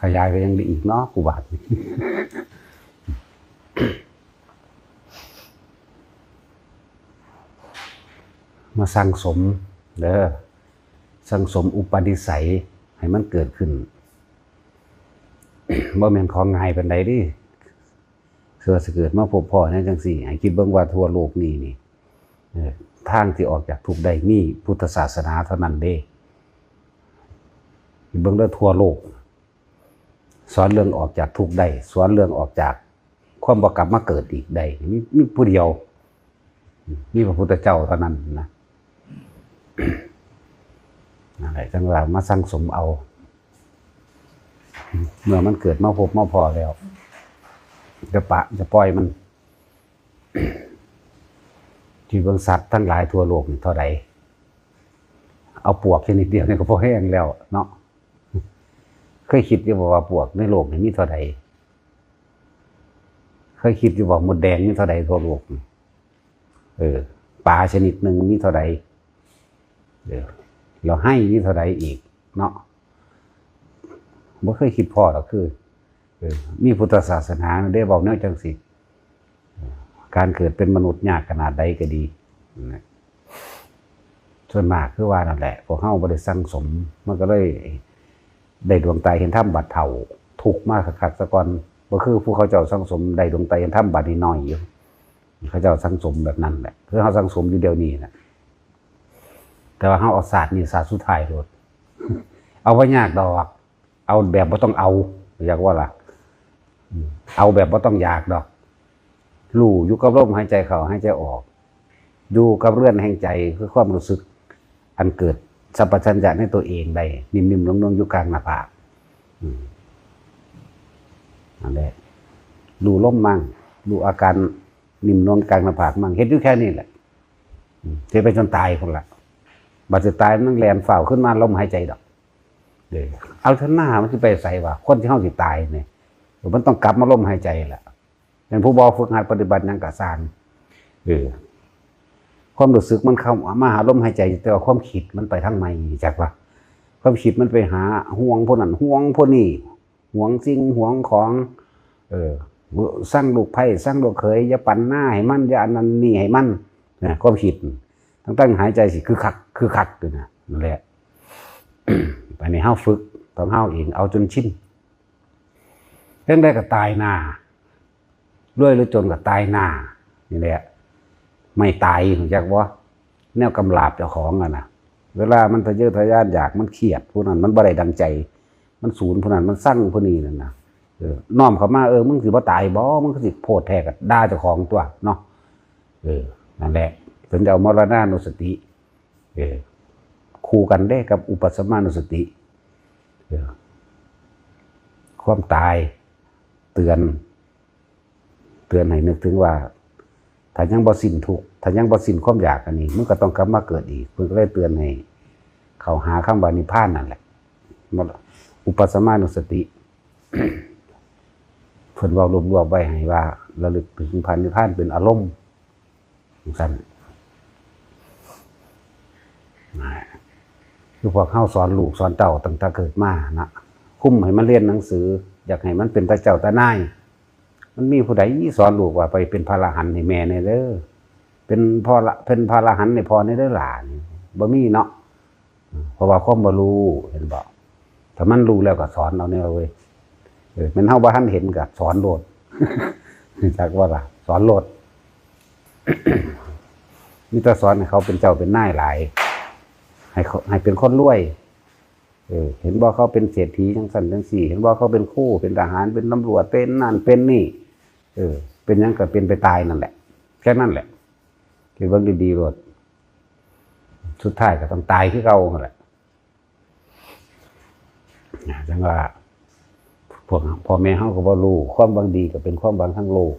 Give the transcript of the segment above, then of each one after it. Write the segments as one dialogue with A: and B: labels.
A: ขยายไปยังดีอีกเนาะกูบาทมาสั่งสมเด้อสั่งสมอุปนิสัยให้มันเกิดขึ้นบ่แม่นของง่ายปานใดดิเกิดสิเกิดมาพบพ่อในจังซี่ให้คิดเบิ่งว่าทั่วโลกนี่ทางที่ออกจากทุกข์ได้มีพุทธศาสนาเท่านั้นเด้เบิ่งเด้อทั่วโลกสอนเรื่องออกจากทุกข์ได้สอนเรื่องออกจากความบ่กลับมาเกิดอีกได้มีผู้เดียวมีพระพุทธเจ้าเท่านั้นนะอะไรจังว่ามาสั่งสมเอาเมื่อมันเกิดมาพบมาพอแล้วจะปล่อยมันที่เบิ่งสัตว์ทั้งหลายทั่วโลกนี่เท่าใดเอาปวกแค่นิดเดียวนี่ก็พอแห้งแล้วเนาะเคยคิดอยู่ว่าปวกในโลกนี่มีเท่าใดเคยคิดอยู่ว่ามดแดงมีเท่าใดทั่วโลกปลาชนิดหนึ่งมีเท่าใดเราให้มีเท่าใดอีกเนาะบ่เคยคิดพอหรอกคือมีพุทธศาสนาได้บอกแนวจังสิการเกิดเป็นมนุษย์ยากขนาดใดก็ดีส่วนมากคือว่านั่นแหละพวกเฮาบ่ได้สั่งสมมันก็เลยได้ดวงตาเห็นธรรมบัดเฒ่าทุกข์มากคักๆซะก่อนบ่คือผู้เขาเจ้าสั่งสมได้ดวงตาเห็นธรรมบัดนี้น้อยอยู่เขาเจ้าสั่งสมแบบนั้นแหละคือเฮาสั่งสมอยู่เดี๋ยวนี้นะแต่ว่าเฮาเอาศาสตร์นี่ศาสตร์สุดท้ายโลดเอาบ่ยากดอกเอาแบบบ่ต้องเอาอยากว่าล่ะเอาแบบบ่ต้องอยากดอกรู้อยู่กับลมหายใจเข้าหายใจออกอยู่กับเรือนแห่งใจคือความรู้สึกอันเกิดสัพพัญญะในตัวเองได้นิ่มๆนุ่มๆอยู่กลางหน้าผากนั่นแหละรู้ลมมั่งรู้อาการนิ่มนวลกลางหน้าผากมั่งเฮ็ดอยู่แค่นี้แหละเฮ็ดไปจนตายพุ่นล่ะบัดสิตายมันแล่นฝ่าวขึ้นมาลมหายใจดอกเอาเท่าหน้ามันสิไปใส่ว่าคนที่เฮาสิตายเนี่ยมันต้องกลับมาลมหายใจแหละเป็นผู้บ่ฝึกหัดปฏิบัติหยังก็สร้างความรู้สึกมันเข้ามาหาลมหายใจแต่ว่าความคิดมันไปทางใหม่จักว่าความคิดมันไปหาห่วงพวกนั้นห่วงพวกนี้ห่วงสิ่งห่วงของสร้างลูกไผ่สร้างลูกเขยอย่าปั่นหน้าให้มันอย่าอันนั้นนี่ให้มันความคิดตั้งหายใจสิคือคักเลยนะนั่นแหละไปในเฮาฝึกต้องเฮาเองเอาจนชินเรื่องได้ก็ตายหน้าด้วยหรือจนก็ตายหน้านี่แหละไม่ตายอยากว่าแนวกำลาบเจ้าของอ่ะนะเวลามันทะเยอทะยานอยากมันเครียดพวกนั้นมันบ่ได้ดังใจมันสูญพวกนั้นมันสั่งพวกนี้นั่นนะน้อมเข้ามามึงสิบ่ตายบ่มึงสิโพดแท้ก็ด่าเจ้าของตัวเนาะนั่นแหละถึงจะเอามรณานุสติคู่กันได้กับอุปสมานุสติความตายเตือนให้นึกถึงว่าถ้ายังบ่สิ้นทุกข์ถ้ายังบ่สิ้นความอยากอันนี้มันก็ต้องกลับมาเกิดอีกเพิ่นก็เลยเตือนให้เข้าหาคำว่านิพพานนั่นแหละอุปสมานุสติ เพิ่นเว้ารวบๆไว้ให้ว่าระลึกถึงนิพพานเป็นอารมณ์ซั่นคือพวกเฮาสอนลูกสอนเต้าตั้งแต่เกิดมานะคุ้มให้มันเรียนหนังสืออยากให้มันเป็นตาเจ้าตานายมันมีผู้ใดสอนลูกว่าไปเป็นพระอรหันต์ให้แม่ในเด้อเป็นพระอรหันต์ในพ่อในเด้อหลานบ่มีเนาะเพราะว่าความบ่รู้เห็นบ่ถ้ามันรู้แล้วก็สอนเอาเนี่ยเว้ยมันเฮาบ่ทันเห็นก็สอนโลดจักว่าล่ะสอนโลดมีแต่สอนให้เขาเป็นเจ้าเป็นนายหลายให้เป็นคนรวยเห็นบ่เขาเป็นเศรษฐีจังซั่นจังซี่เห็นบ่เขาเป็นครูเป็นทหารเป็นตำรวจเป็นนั่นเป็นนี่เป็นหยังก็เป็นไปตายนั่นแหละแค่นั้นแหละคิดว่าดีๆโลดสุดท้ายก็ต้องตายคือเก่านั่นแหละจังว่าพวกพ่อแม่เฮาก็บ่รู้ความหวังดีก็เป็นความหวังทั้งโลก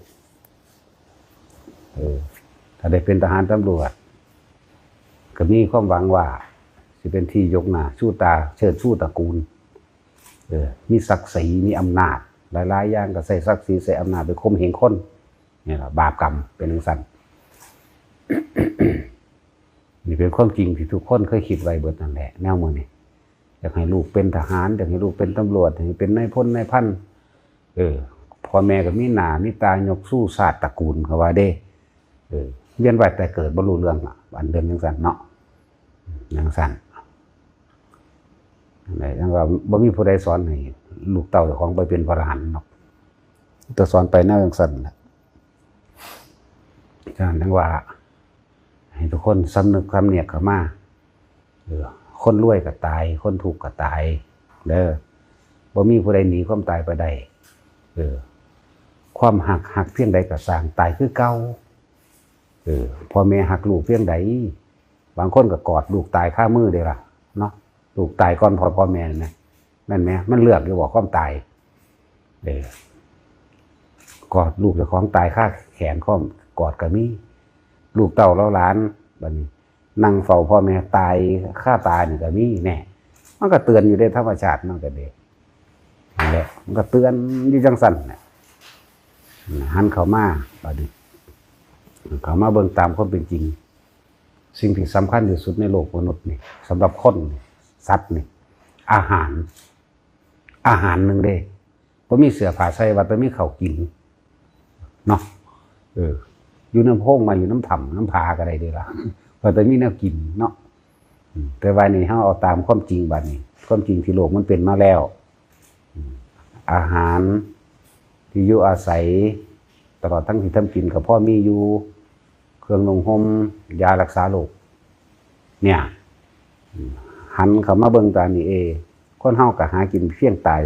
A: ถ้าได้เป็นทหารตำรวจก็มีความหวังว่าสิเป็นที่ยกหน้าชูตาเชิดชูตระกูลมีศักดิ์ศรีมีอำนาจหลายๆอย่างก็ใส่ศักดิ์ศรีใส่อำนาจไปข่มเหงคนนี่แหละบาปกรรมเป็นจังซั่น นี่เป็นความจริงที่ทุกคนเคยคิดไว้เบิดนั่นแหละแนวมื้อนี้ อยากให้ลูกเป็นทหารอยากให้ลูกเป็นตำรวจอยากให้เป็นนายพลนายพันพ่อแม่ก็มีหน้ามีตายกสู้ชาติตระกูลเขาว่าเด้เวียนว่ายแต่เกิดบ่รู้เรื่องอันเดิมจังซั่นเนาะจังซั่นได้จังว่าบ่มีผู้ใดสอนให้ลูกเต้าเจ้าของไปเป็นพระอรหันต์เนาะแต่สอนไปแนวจังซั่นแหละจังว่าให้ทุกคนสำนึกความเนียกเข้ามาคนรวยก็ตายคนทุกข์ก็ตายเด้อบ่มีผู้ใดหนีความตายไปได้ความหักเพียงใดก็สร้างตายคือเก่าพ่อแม่หักลูกเพียงใดบางคนก็กอดลูกตายคามือเด้ล่ะเนาะลูกตายก่อนพ่อแม่นะนั่นแหมมันเลือกอยู่ว่าความตายกอดลูกเจ้าของตายคาแขนข้อมกอดก็มีลูกเต้าแล้วหลานบัดนี้นั่งเฝ้าพ่อแม่ตายฆ่าตายนี่ก็มีแน่มันก็เตือนอยู่ในธรรมชาติมันก็เด้นั่นแหละมันก็เตือนอยู่จังสั่นน่ะหันเข้ามาบัดนี้เข้ามาเบิ่งตามความเป็นจริงสิ่งที่สำคัญที่สุดในโลกมนุษย์นี่สำหรับคนสัตว์นี่อาหารหนึ่งเด้บ่มีเสื้อผ้าใส่ว่าแต่มีข้าวกินเนาะอยู่น้ำโพงมาอยู่น้ำถ่ำน้ำผาก็ได้เด้ล่ะว่าแต่มีแนวกินเนาะแต่ว่านี่เฮาเอาตามความจริงบัดนี้ความจริงที่โลกมันเป็นมาแล้วอาหารที่อยู่อาศัยตลอดทั้งที่ทำกินกับพ่อมีอยู่เครื่องนุ่งห่มยารักษาโรคเนี่ยหันเข้ามาเบิ่งตานี่คนเฮาก็หากินเพียงตาย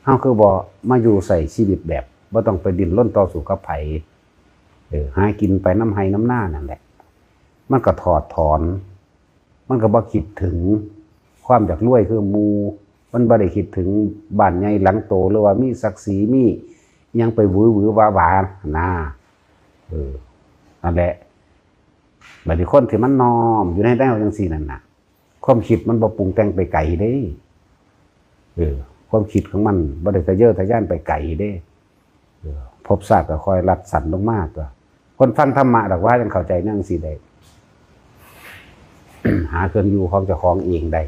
A: เฮาคือบ่มาอยู่ใส่ชีวิตแบบบ่ต้องไปดิ้นรนต่อสู้กับไผหากินไปน้ำไห้น้ำหน้านั่นแหละมันก็ถอดถอนมันก็บ่คิดถึงความอยากรวยคือหมู่มันบ่ได้คิดถึงบ้านใหญ่หลังโตหรือว่ามีศักดิ์ศรีมียังไปหวือๆวาๆนะนั่นแหละบัดนี้คนที่มันน้อมอยู่ในแนวจังซี่นั่นน่ะความคิดมันบ่ปรุงแต่งไปไกลเด้ความคิดของมันบ่ได้ทะเยอทะยานไปไกลเด้ภพชาติก็คอยรัดสั่นลงมาตัวคนฟังธรรมะดอกว่าจังเข้าใจจังซี่ได้ หาเครื่องอยู่ของเจ้าของเองได้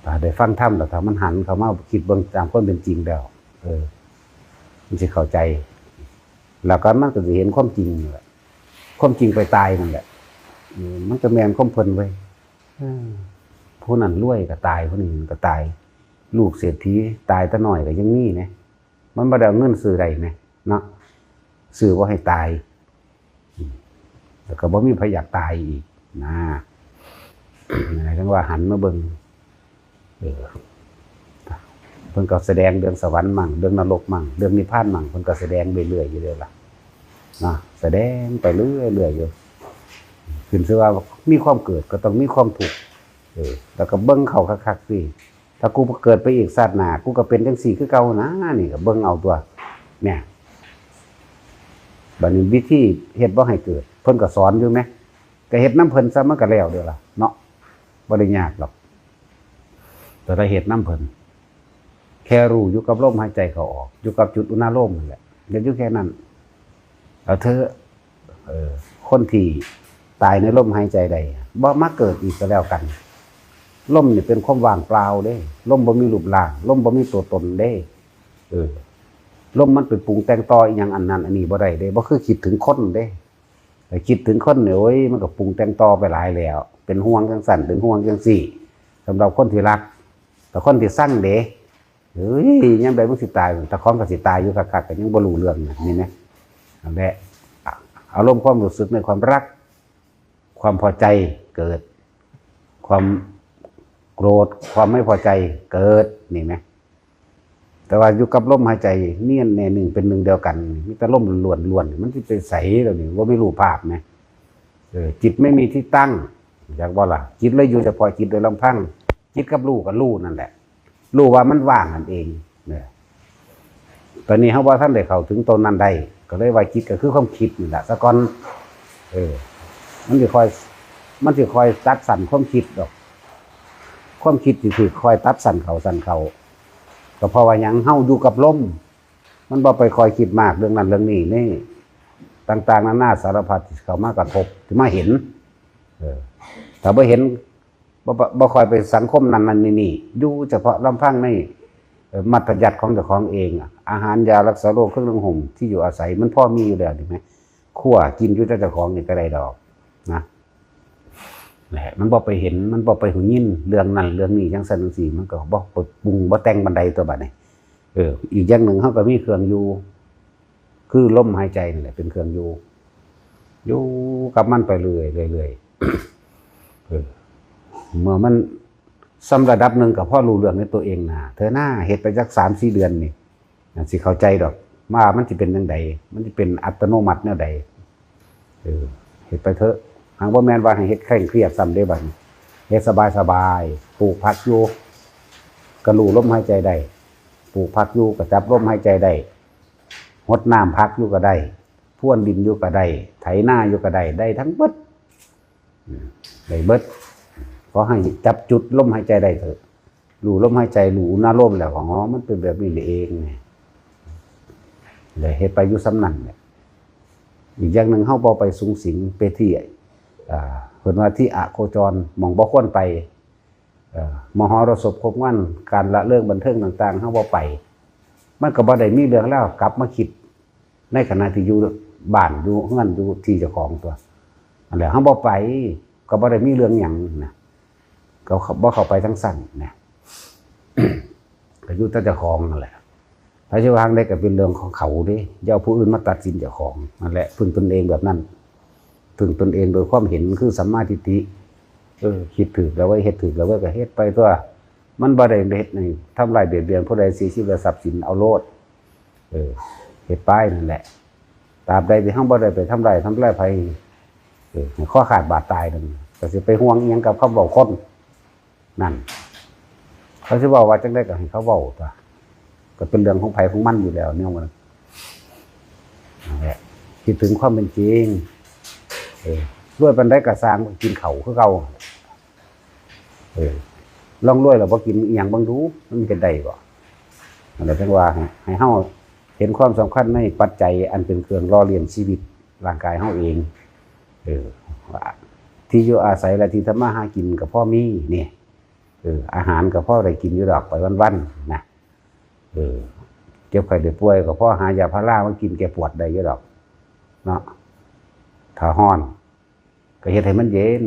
A: ถ้าได้ฟังธรรมแล้วถ้ามันหันเข้ามาคิดเบิ่งตามความเป็นจริงแล้วมันสิเข้าใจแล้วก็มันก็สิเห็นความจริงแหละความจริงไปตายนั่นแหละมันก็แม่นความเพิ่นไว้ผู้นั้นรวยก็ตายผู้นี้ก็ตายลูกเศรษฐีตายแต่น้อยก็ยังมีนะมันบ่ได้เอาเงินซื้อได้นะเนาะซื้อบ่ให้ตายแล้วก็บ่มีไผอยากตายอีกนะจังว่าหันมาเบิ่งเพิ่นก็แสดงเรื่องสวรรค์มั่งเรื่องนรกมั่งเรื่องนิพพานมั่งเพิ่นก็แสดงไปเรื่อยอยู่เลยล่ะนะแสดงไปเรื่อยๆอยู่ขึ้นชื่อว่ามีความเกิดก็ต้องมีความทุกข์แล้วก็เบิ่งเข้าคักๆสิถ้ากูเกิดไปอีกชาติหน้ากูก็เป็นจังซี่คือเก่านะนี่ก็เบิ่งเอาตัวเนี่ยบัดนี้วิธีเฮ็ดบ่ให้เกิดเพิ่นก็สอนอยู่แหมก็เฮ็ดน้ำเพิ่นซะมันก็แล้วเด้อล่ะเนาะบ่ได้ยากหรอกแต่ถ้าเฮ็ดน้ำเพิ่นแค่รู้อยู่กับลมหายใจเข้าออกอยู่กับจุดอุณหภูมินั่นแหละอยู่แค่นั้นเอาเถอะคนที่ตายในลมหายใจใดบ่มาเกิดอีกก็แล้วกันลมนี่เป็นความว่างเปล่าเด้ลมบ่มีรูปร่างลมบ่มีตัวตนเด้ลมมันเป็นปรุงแต่งต่ออีหยังอันนั้นอันนี้บ่ได้เด้บ่คือคิดถึงคนเด้แต่คิดถึงคนเนี่ยโอ้ยมันก็ปรุงแต่งต่อไปหลายแล้วเป็นห่วงจังสั่นเป็นห่วงจังซี่สำหรับคนที่รักแต่คนที่สั่งเด้เฮ้ยยังไดมันสิตายแต่ของก็สิตายอยู่คักๆก็ยังบ่รู้เรื่องนี่นะนั่นแหละอารมณ์ความรู้สึกในความรักความพอใจเกิดความโกรธความไม่พอใจเกิดนี่ไหมแต่ว่าอยู่กับลมหายใจเนียนแน่หนึ่งเป็นหนึ่งเดียวกันมีแต่ลมล้วนๆมันที่เป็นใสแล้วนี่ว่าไม่รู้ภาพนะจิตไม่มีที่ตั้งอยากบอกล่ะจิตเลยอยู่แต่พอจิตโดยลำพังจิตกับรู้กับรู้นั่นแหละรู้ว่ามันว่างนั่นเองเนี่ยตอนนี้เขาว่าท่านได้เข้าถึงตนนั้นได้ก็เลยว่าจิตก็คือความคิดนี่แหละสะก่อนมันจะคอยตัดสั่นความคิดดอกความคิดที่คือคอยตัดสั่นเขาก็เพราะว่ายังเฮาอยู่กับลมมันบ่ไปคอยคิดมากเรื่องนั้นเรื่องนี้นี่ต่างๆนานาสารพัดที่เข้ามากระทบที่มาเห็น ถ้าบ่เห็นบ่คอยไปสังคมนั้นนี่อยู่เฉพาะลำพังในมัธยัสถ์ของเจ้าของเองอาหารยารักษาโรคเครื่องนึ่งห่มที่อยู่อาศัยมันพอมีอยู่แล้วถูกไหมคั่วกินอยู่เจ้าของนี่ก็ได้ดอกนะแหละมันบ่ไปเห็นมันบ่ไปหูยินเรื่องนั้นเรื่องนี้จังซั่นจังซี่มันก็บ่ปรุงบ่แต่งบันไดตัวบัดนี้อีกอย่างหนึ่งเฮาก็มีเครื่องอยู่คือลมหายใจนี่แหละเป็นเครื่องอยู่กับมันไปเรื่อยเมื่อมันซ้ำระดับหนึ่งกับพ่อรู้เรื่องในตัวเองนะเธอหน้าเฮ็ดไปสัก3-4 เดือนนี่สิเข้าใจดอกว่ามันสิเป็นจังไดมันสิเป็นอัตโนมัติแนวใดเฮ็ดไปเถอะหากบ่แม่นว่าให้เฮ็ดเคร่งเครียดซ้ำได้บัดนี้เฮ็ดสบายๆปลูกผักอยู่ก็รู้ลมหายใจได้ปลูกผักอยู่ก็จับลมหายใจได้รดน้ำผักอยู่ก็ได้พรวนดินอยู่ก็ได้ไถนาอยู่ก็ได้ทั้งเบิดได้เบิดขอให้จับจุดลมหายใจได้เถอะรู้ลมหายใจรู้อุณหภูมิแล้วอ๋อมันเป็นแบบนี้เองเลยเฮ็ดไปอยู่สำนันเนี่ยอีกอย่างหนึ่งเฮาบ่ไปสูงสิงไปที่เพิ่นว่าที่อโคจรมองบ่ควรไปมหรสพครบงานการละเลิกบันเทิงต่างๆเฮาบ่ไปมันก็บ่ได้มีเรื่องแล้วกลับมาคิดในขณะที่อยู่บ้านอยู่เฮือนอยู่ที่เจ้าของตัวนั่นแหละเฮาบ่ไปก็บ่ได้มีเรื่องหยังนะก็บ่เข้าไปทั้งสั้นนะ ก็อยู่แต่เจ้าของนั่นแหละพระเจ้าวางได้ก็เป็นเรื่องของเขาดิอย่าเอาผู้อื่นมาตัดสินเจ้าของนั่นแหละพึ่งตนเองแบบนั้นพึ่งตนเองโดยความเห็นคือสัมมาทิฏฐิคิดถูกแล้วไว้เฮ็ดถูกแล้วไว้ก็เฮ็ดไปตัวมันบ่ได้เฮ็ดนี่ทำลายเบียดเบียนผู้ใดสิชีวิตและทรัพย์สินเอาโลดเฮ็ดไปนั่นแหละตราบใดที่เฮาบ่ได้ไปทำลายไผข้อขาดบาดตายนั่นก็สิไปห่วงอิหยังกับคำเว้าคนนั่นเขาสิเว้าว่าจังได๋ก็ให้เขาเว้าตัวก็เป็นเรื่องของไผของมันอยู่แล้วเนี่ยมันนั่นแหละคิดถึงความเป็นจริงรวยปานใดก็สร้างกินข้าวคือเก่าลองรวยแล้วบ่กินอีหยังบังดูมันเป็นได้บ่นั่นแหละจังว่าให้เฮาเห็นความสำคัญในปัจจัยอันเป็นเครื่องหล่อเลี้ยงชีวิตร่างกายเฮาเองที่อยู่อาศัยและที่ทำมาหากินกับพ่อมีเนี่ยอาหารกับพ่อได้กินอยู่ดอกไปวันๆนะเจ็บไข้ได้ป่วยกับพ่อหายาพารามากินแก้ปวดได้อยู่ดอกเนาะถ้าร้อนก็เฮ็ดให้มันเย็น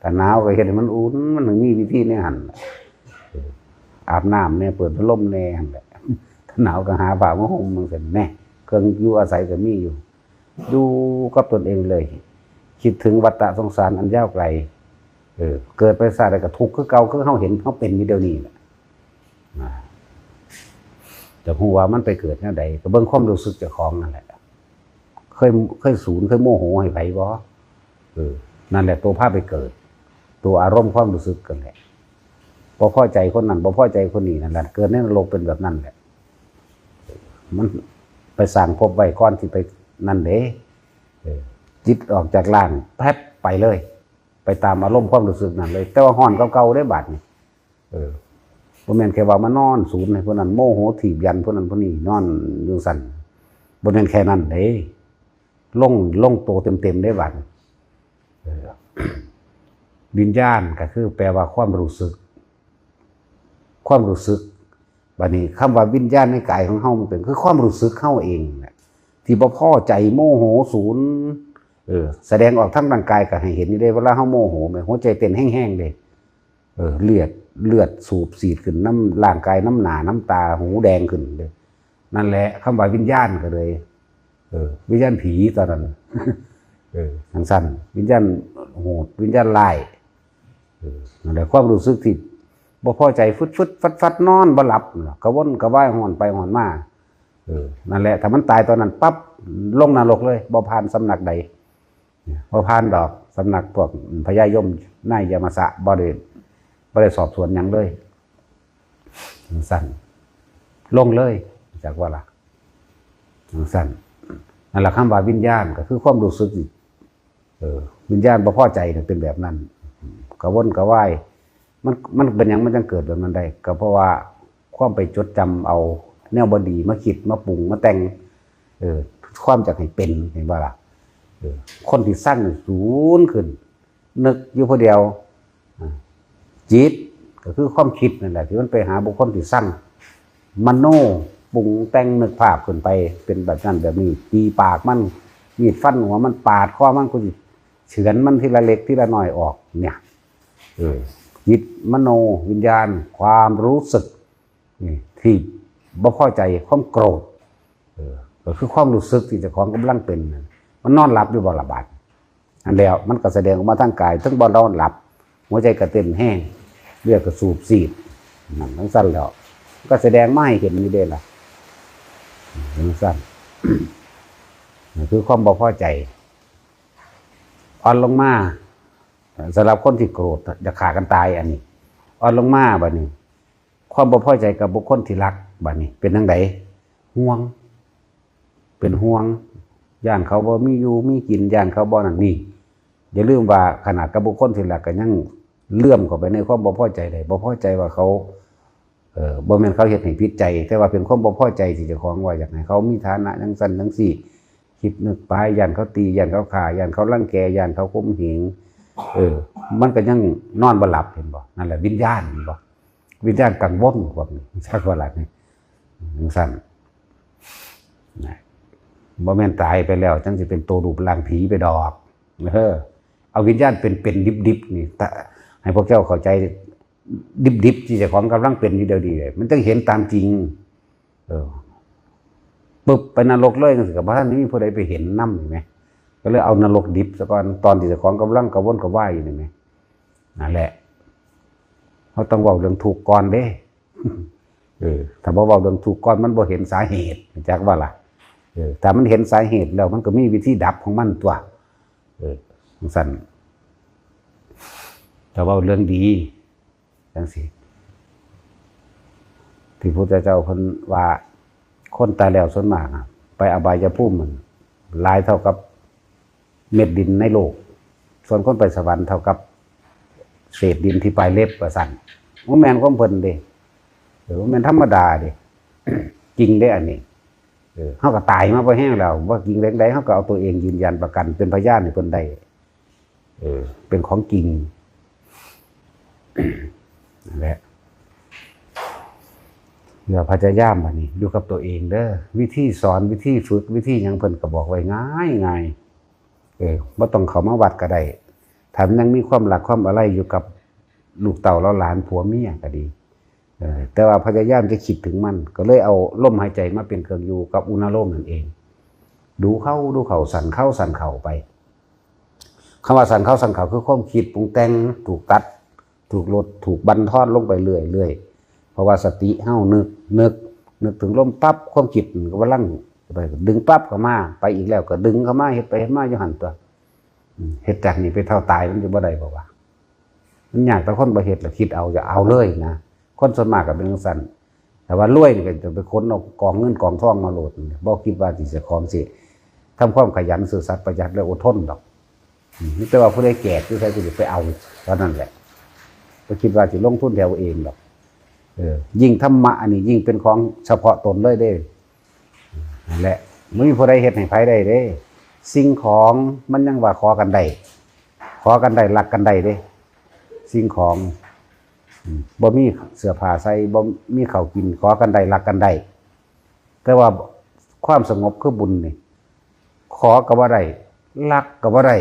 A: ถ้าหนาวก็เฮ็ดให้มันอุ่นมันถึงมีวิธีในหั่นอาบน้ำเนี่ยเปิดพัดลมแน่หั่นแหละถ้าหนาวก็หาผ้ามาห่มมันซั่นแน่เครื่องอยู่อาศัยก็มีอยู่กับตนเองเลยคิดถึงวัฏสงสารอันยาวไกลเกิดไปซะได้ก็ทุกข์คือเก่าคือเฮาเห็นเฮาเป็นอยู่เดี๋ยวนี้แหละแต่ฮู้ว่ามันไปเกิดแนวใดก็เบิ่งความรู้สึกเจ้าของนั่นแหละเคยสูญเคยโมโหให้ไผบ่นั่นแหละตัวพาไปเกิดตัวอารมณ์ความรู้สึกกันแหละบ่พอใจคนนั้นบ่พอใจคนนี้นั่นแหละเกิดในนรกเป็นแบบนั้นแหละมันไปสร้างภพไว้ก่อนที่ไปนั่นเด้จิตออกจากร่างแป๊บไปเลยไปตามอารมณ์ความรู้สึกนั่นเลยแต่ว่าฮ้อนเก่าๆได้บาดนี่บ่แม่นแค่ว่ามานอนศูนย์ให้พวกนั้นโมโหถีบยันพวกนั้นพวกนี้นอนอยู่สั่นบ่แม่นแค่นั้นเด้ลงโตเต็มๆได้บาดวิญญาณก็คือแปลว่าความรู้สึกบัดนี้คำว่าวิญญาณในกายของเฮามันเป็นคือความรู้สึกเฮาเองที่บ่พอใจโมโหศูนย์แสดงออกทั้งร่างกายก็ให้เห็นอยู่ได้เวลาเฮาโมโหแม่หัวใจเต้นแห้งๆเด้เลือดสูบฉีดขึ้นน้ำร่างกายน้ำหนาน้ำตาหูแดงขึ้นเลยนั่นแหละคำว่าวิญญาณก็เลยวิญญาณผีตอนนั้นทางสั้นวิญญาณโหดวิญญาณลายนั่นแหละความรู้สึกที่บ่พอใจฟึดฟัดนอนบ่หลับกระวนกระวายหอนไปหอนมานั่นแหละถ้ามันตายตอนนั้นปั๊บลงนรกเลยบ่ผ่านสำนักใดบ่ผ่านดอกสำนักพวกพญายมนายยมสะบ่ได้สอบสวนหยังเลยสั้นลงเลยจากว่าล่ะสั้นนั่นแหละคำว่าวิญญาณก็คือความรู้สึกวิญญาณบ่พอใจเป็นแบบนั้นกระวนกระวายมันเป็นหยังมันจังเกิดแบบนั้นได้ก็เพราะว่าความไปจดจำเอาแนวบดีมาคิดมาปรุงมาแต่งความจากให้เป็นเห็นบ่ล่ะคนที่สร้างศูนย์ขึ้น นึกอยู่ผู้เดียวจิตก็คือความคิดนั่นแหละที่มันไปหาบุคคลที่สร้างมโนปรุงแต่งนึกภาพขึ้นไปเป็นแบบนั้นแบบนี้ตีปากมันมีดฟันหัวมันปาดคอมันกูเฉือนมันทีละเล็กทีละน้อยออกเนี่ยจิตมโนวิญญาณความรู้สึกนี่ที่บ่พอใจความโกรธก็คือความรู้สึกที่เจ้าของกำลังเป็นมันนอนหลับอยู่บ่หลับบัดอันแล้วมันก็แสดงออกมาทางกายทั้งบ่นอนหลับหัวใจก็เต้นแห้งเลือดก็สูบฉีดนั่นทั้งสั้นแล้วก็แสดงมาให้เห็นนี่เด้ล่ะทั้งสั้นนี่คือความบ่พอใจอ่อนลงมาสำหรับคนที่โกรธจะฆ่ากันตายอันนี้อ่อนลงมาบัดนี้ความบ่พอใจกับบุคคลที่รักบัดนี้เป็นจังไดห่วงเป็นห่วงย่านเขาบ่มีอยู่มีกินย่านเขาบ่นั่นนี่อย่าลืมว่าขนาดกับบุคคลที่รักก็ยังเลื่อมเข้าไปในความบ่พอใจได้บ่พอใจว่าเขาบ่แม่นเขาเฮ็ดให้ผิดใจแต่ว่าเป็นความบ่พอใจที่เจ้าของว่าอยากให้เขามีฐานะจังซั่นจังซี่คิดนึกไปย่านเขาตีย่านเขาฆ่าย่านเขารังแกย่านเขาข่มเหงมันก็ยังนอนบ่หลับเห็นบ่นั่นแหละวิญญาณเห็นบ่วิญญาณกังวลพวกนี้สักว่าล่ะนี่จังซั่นบ่แม่นตายไปแล้วจังสิเป็นตัวรูปร่างผีไปดอกเอาวิญญาณเป็นดิบๆนี่ให้พวกเจ้าเข้าใจดิบๆที่เจ้าของกำลังเป็นอยู่เดี๋ยวนี้มันต้องเห็นตามจริงปึ๊บไปนรกเลยจังซี่ก็บ่ทันมีผู้ใดไปเห็นนำเห็นมั้ยก็เลยเอานรกดิบซะก่อนตอนที่เจ้าของกำลังกระวนกระวายอยู่นี่มั้ยนั่นแหละเฮาต้องเว้าเรื่องทุกข์ก่อนเด้ถ้าบ่เว้าเรื่องทุกข์ก่อนมันบ่เห็นสาเหตุจักว่าล่ะแต่มันเห็นสาเหตุแล้วมันก็มีวิธีดับของมันตัวสั่นแต่ว่าเรื่องดีจังสิที่พระพุทธเจ้าคนว่าคนตายแล้วส่วนมากไปอบายภูมิมันหลายเท่ากับเม็ดดินในโลกส่วนคนไปสวรรค์เท่ากับเศษดินที่ปลายเล็บว่าสั่นมันแม่นความเพิ่นเด้มันแม่นธรรมดาเด้จริงได้อันนี้เฮาก็ตายมาบ่แห้งแล้วว่าจริงเล็กใดเฮาก็เอาตัวเองยืนยันประกันเป็นพยานให้เพิ่นได้เป็นของจริงนั่นแหละอย่าพยายามบัดนี้อยู่กับตัวเองเด้อวิธีสอนวิธีฝึกวิธีหยังเพิ่นก็บอกไว้ง่ายบ่ต้องเข้ามาวัดก็ได้ถ้ามันยังมีความรักความอะไรอยู่กับลูกเต่าแล้วหลานผัวเมียก็ดีแต่ว่าพยายามจะคิดถึงมันก็เลยเอาลมหายใจมาเป็นเครื่องอยู่กับอุณโลมนั่นเองดูเข้าสั่นเข้าไปคำว่าสั่นเข้าคือความคิดปรุงแต่งถูกตัดถูกลดถูกบั่นทอนลงไปเรื่อยเพราะว่าสติเฮานึกถึงลมปั๊บความคิดก็ว่าลั่งไปดึงปั๊บเข้ามาไปอีกแล้วก็ดึงเข้ามาเฮ็ดไปเฮ็ดมาอยู่หั่นตัวเฮ็ดจากนี้ไปเท่าตายมันจะบ่ได้บ่ว่ามันยากแต่คนบ่เฮ็ดแล้วคิดเอาจะเอาเลยนะคนส่วนมากก็เป็นจังซั่นแต่ว่ารวยนี่ก็จะไปค้นเอากองเงินกองทองมาโหลดบ่คิดว่าสิจะของสิทำความขยันซื่อสัตย์ประหยัดและอดทนดอกแต่ว่าผู้ใดแก่คือใครสิไปเอาเท่านั้นแหละบ่คิดว่าสิลงทุนแถวเองดอกยิ่งธรรมะอันนี้ยิ่งเป็นของเฉพาะตนเลยเด้นั่นแหละบ่มีผู้ใดเฮ็ดให้ไผได้เด้สิ่งของมันยังว่าขอกันได้รักกันได้เด้สิ่งของบ่มีเสื้อผ้าใส่บ่มีข้าวกินขอกันได้รักกันได้แต่ว่าความสงบคือบุญนี่ขอก็บ่ได้รักก็บ่ได้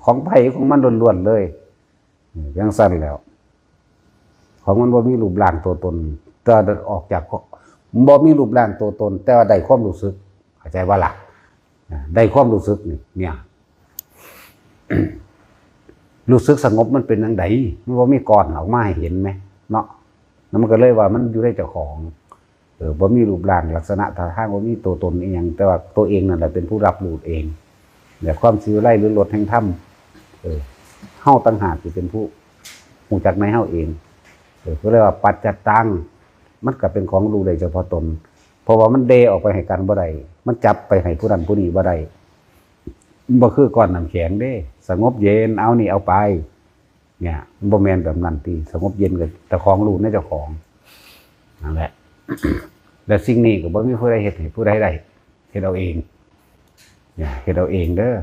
A: ของไผของมันล้วนๆเลยอย่างสั้นแล้วของมันบ่มีรูปร่างตัวตนแต่ออกจากบ่มีรูปร่างตัวตนแต่ว่าได้ความรู้สึกเข้าใจว่าล่ะได้ความรู้สึกเนี่ย รู้สึกสงบมันเป็นจังไดมันบ่มีก้อนออกมาให้เห็นไหมเนาะแล้วมันก็เลยว่ามันอยู่ในเจ้าของบ่มีรูปร่างลักษณะท่าทางบ่มีตัวตนอีหยังแต่ว่าตัวเองนั่นแหละเป็นผู้รับรู้เองแต่ความสิวไล่หรือลดแห่งธรรมเฮาต่างหากสิเป็นผู้รู้จักในเฮาเองก็เรียกว่าปัจจตังมันก็เป็นของรู้ได้เฉพาะตนเพราะว่ามันเดออกไปให้กันบ่ได้มันจับไปให้ผู้นั้นผู้นี้บ่ได้บ่คือก้อนน้ำแข็งเด้สงบเย็นเอานี่เอาไปเนี่ยมันบ่แม่นแบบนั้นที่สงบเย็นก็เจ้าของรู้ในเจ้าของนั่นแหละ และสิ่งนี้ก็บ่มีผู้ใดเฮ็ดให้ผู้ใดได้เฮ็ดเอาเองเนี่ยเฮ็ดเอาเองเด้อ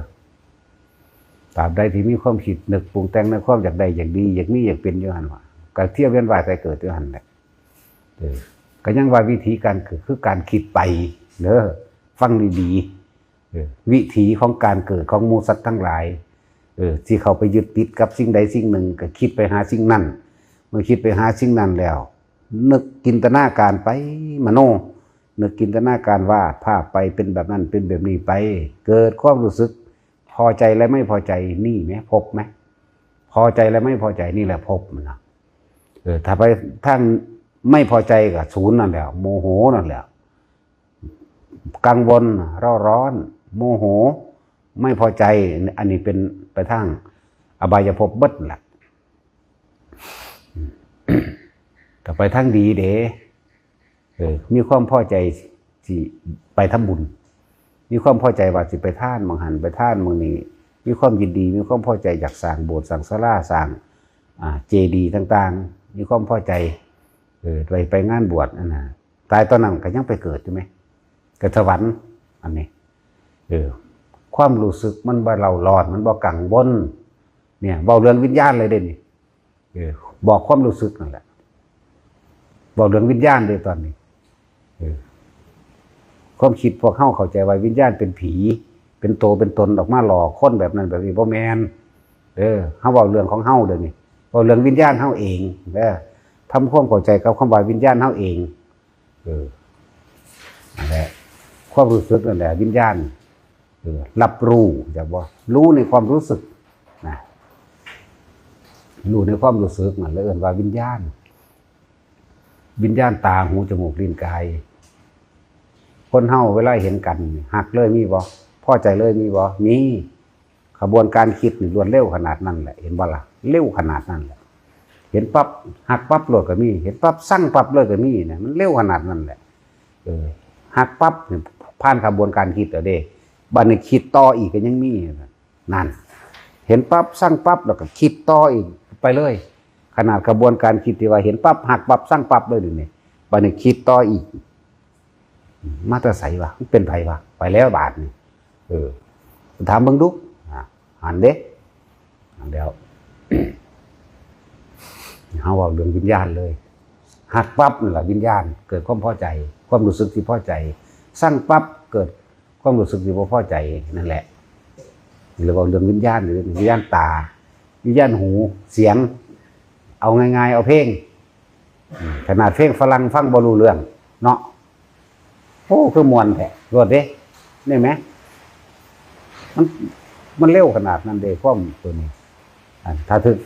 A: ตราบใดที่มีความคิดนึกปรุงแต่งในความอยากได้อยากดีอยากมีอยากเป็นอยู่หั่นว่าก็เที่ยวเวียนว่ายไปเกิดอยู่หั่นแหละก็ยังว่าวิธีการเกิดคือการคิดไปเด้อฟังดีๆวิธีของการเกิดของหมู่สัตว์ทั้งหลายที่เขาไปยึดติดกับสิ่งใดสิ่งหนึ่งก็คิดไปหาสิ่งนั้นเมื่อคิดไปหาสิ่งนั้นแล้วนึกจินตนาการไปมโนนึกจินตนาการว่าภาพไปเป็นแบบนั้นเป็นแบบนี้ไปเกิดความรู้สึกพอใจและไม่พอใจนี่ไหมพบไหมพอใจและไม่พอใจนี่แหละพบมันนะถ้าไปทั้งไม่พอใจกับศูนย์นั่นแหละโมโหนั่นแหละกังวลเร่าร้อนโมโหไม่พอใจอันนี้เป็นไปทางอบายภพเบิดแหละแต่ไปทางดีเด้มีความพอใจที่ไปทำบุญมีความพอใจว่าสิไปท่านมังหันไปท่านมังนี้มีความยินดีมีความพอใจอยากสร้างโบสถ์สร้างศาลาสร้างเจดีย์ต่างๆมีความพอใจไปงานบวชนั่นนะตายตอนนั้นก็ยังไปเกิดใช่ไหมกสวรรค์อันนี้ความรู้สึกมันบ่เราหลอดมันบ่กังวลเนี่ยเบาเรื่องวิญญาณเลยเด่นบอกความรู้สึกนั่นแหละบอกเรื่องวิญญาณเลยตอนนี้ความคิดพวกเข้าใจว่าวิญญาณเป็นผีเป็นโตเป็นตนออกมาหลอกคนแบบนั้นแบบนี้บ่แมนเขาบอกเรื่องของเดี๋ยวนี้บอกเรื่องวิญญาณเองทำความเข้าใจกับความว่าวิญญาณเองนั่นแหละความรู้สึกนั่นแหละวิญญาณรับรู้อย่างว่ารู้ในความรู้สึกนะรู้ในความรู้สึกนั่นเลยเอิ้นว่าวิญญาณตาหูจมูกลิ้นกายคนเฮาเวลาเห็นกันหักเลยมีบ่พอใจเลยมีบ่มีขบวนการคิดนี่รวดเร็วขนาดนั้นแหละเห็นบ่ล่ะเร็วขนาดนั้นแหละเห็นปั๊บหักปั๊บโลดก็มีเห็นปั๊บสั่งปั๊บเลยก็มีเนี่ยมันเร็วขนาดนั้นแหละหักปั๊บผ่านขบวนการคิดแล้วเด้บัดนี้คิดต่ออีกก็ยังมีนั่นเห็นปั๊บสั่งปั๊บแล้วก็คิดต่ออีกไปเลยขนาดกระบวนการคิดที่ว่าเห็นปั๊บหักปั๊บสั่งปั๊บเลยนี่บัดนี้คิดต่ออีกมาตรใสวะเป็นไผวะไปแล้วบาทนี่ถามเบิ่งดูหันเด้หันแล้ว เฮาว่าเรื่องวิญญาณเลยหักปั๊บนี่แหละวิญญาณเกิดความพอใจความรู้สึกที่พอใจสั่งปั๊บเกิดความรู้สึกที่บ่พอใจนั่นแหละหรือว่าเรื่องวิญญาณหรือวิญญาณตาวิญญาณหูเสียงเอาง่ายๆเอาเพลงขนาดเพลงฝรั่งฟังบ่รู้เรื่องเนาะโอ้คือมวนแท้รวดเด้ได้ไหมมันเร็วขนาดนั้นเด้ความตัวนี้ถ้าถึก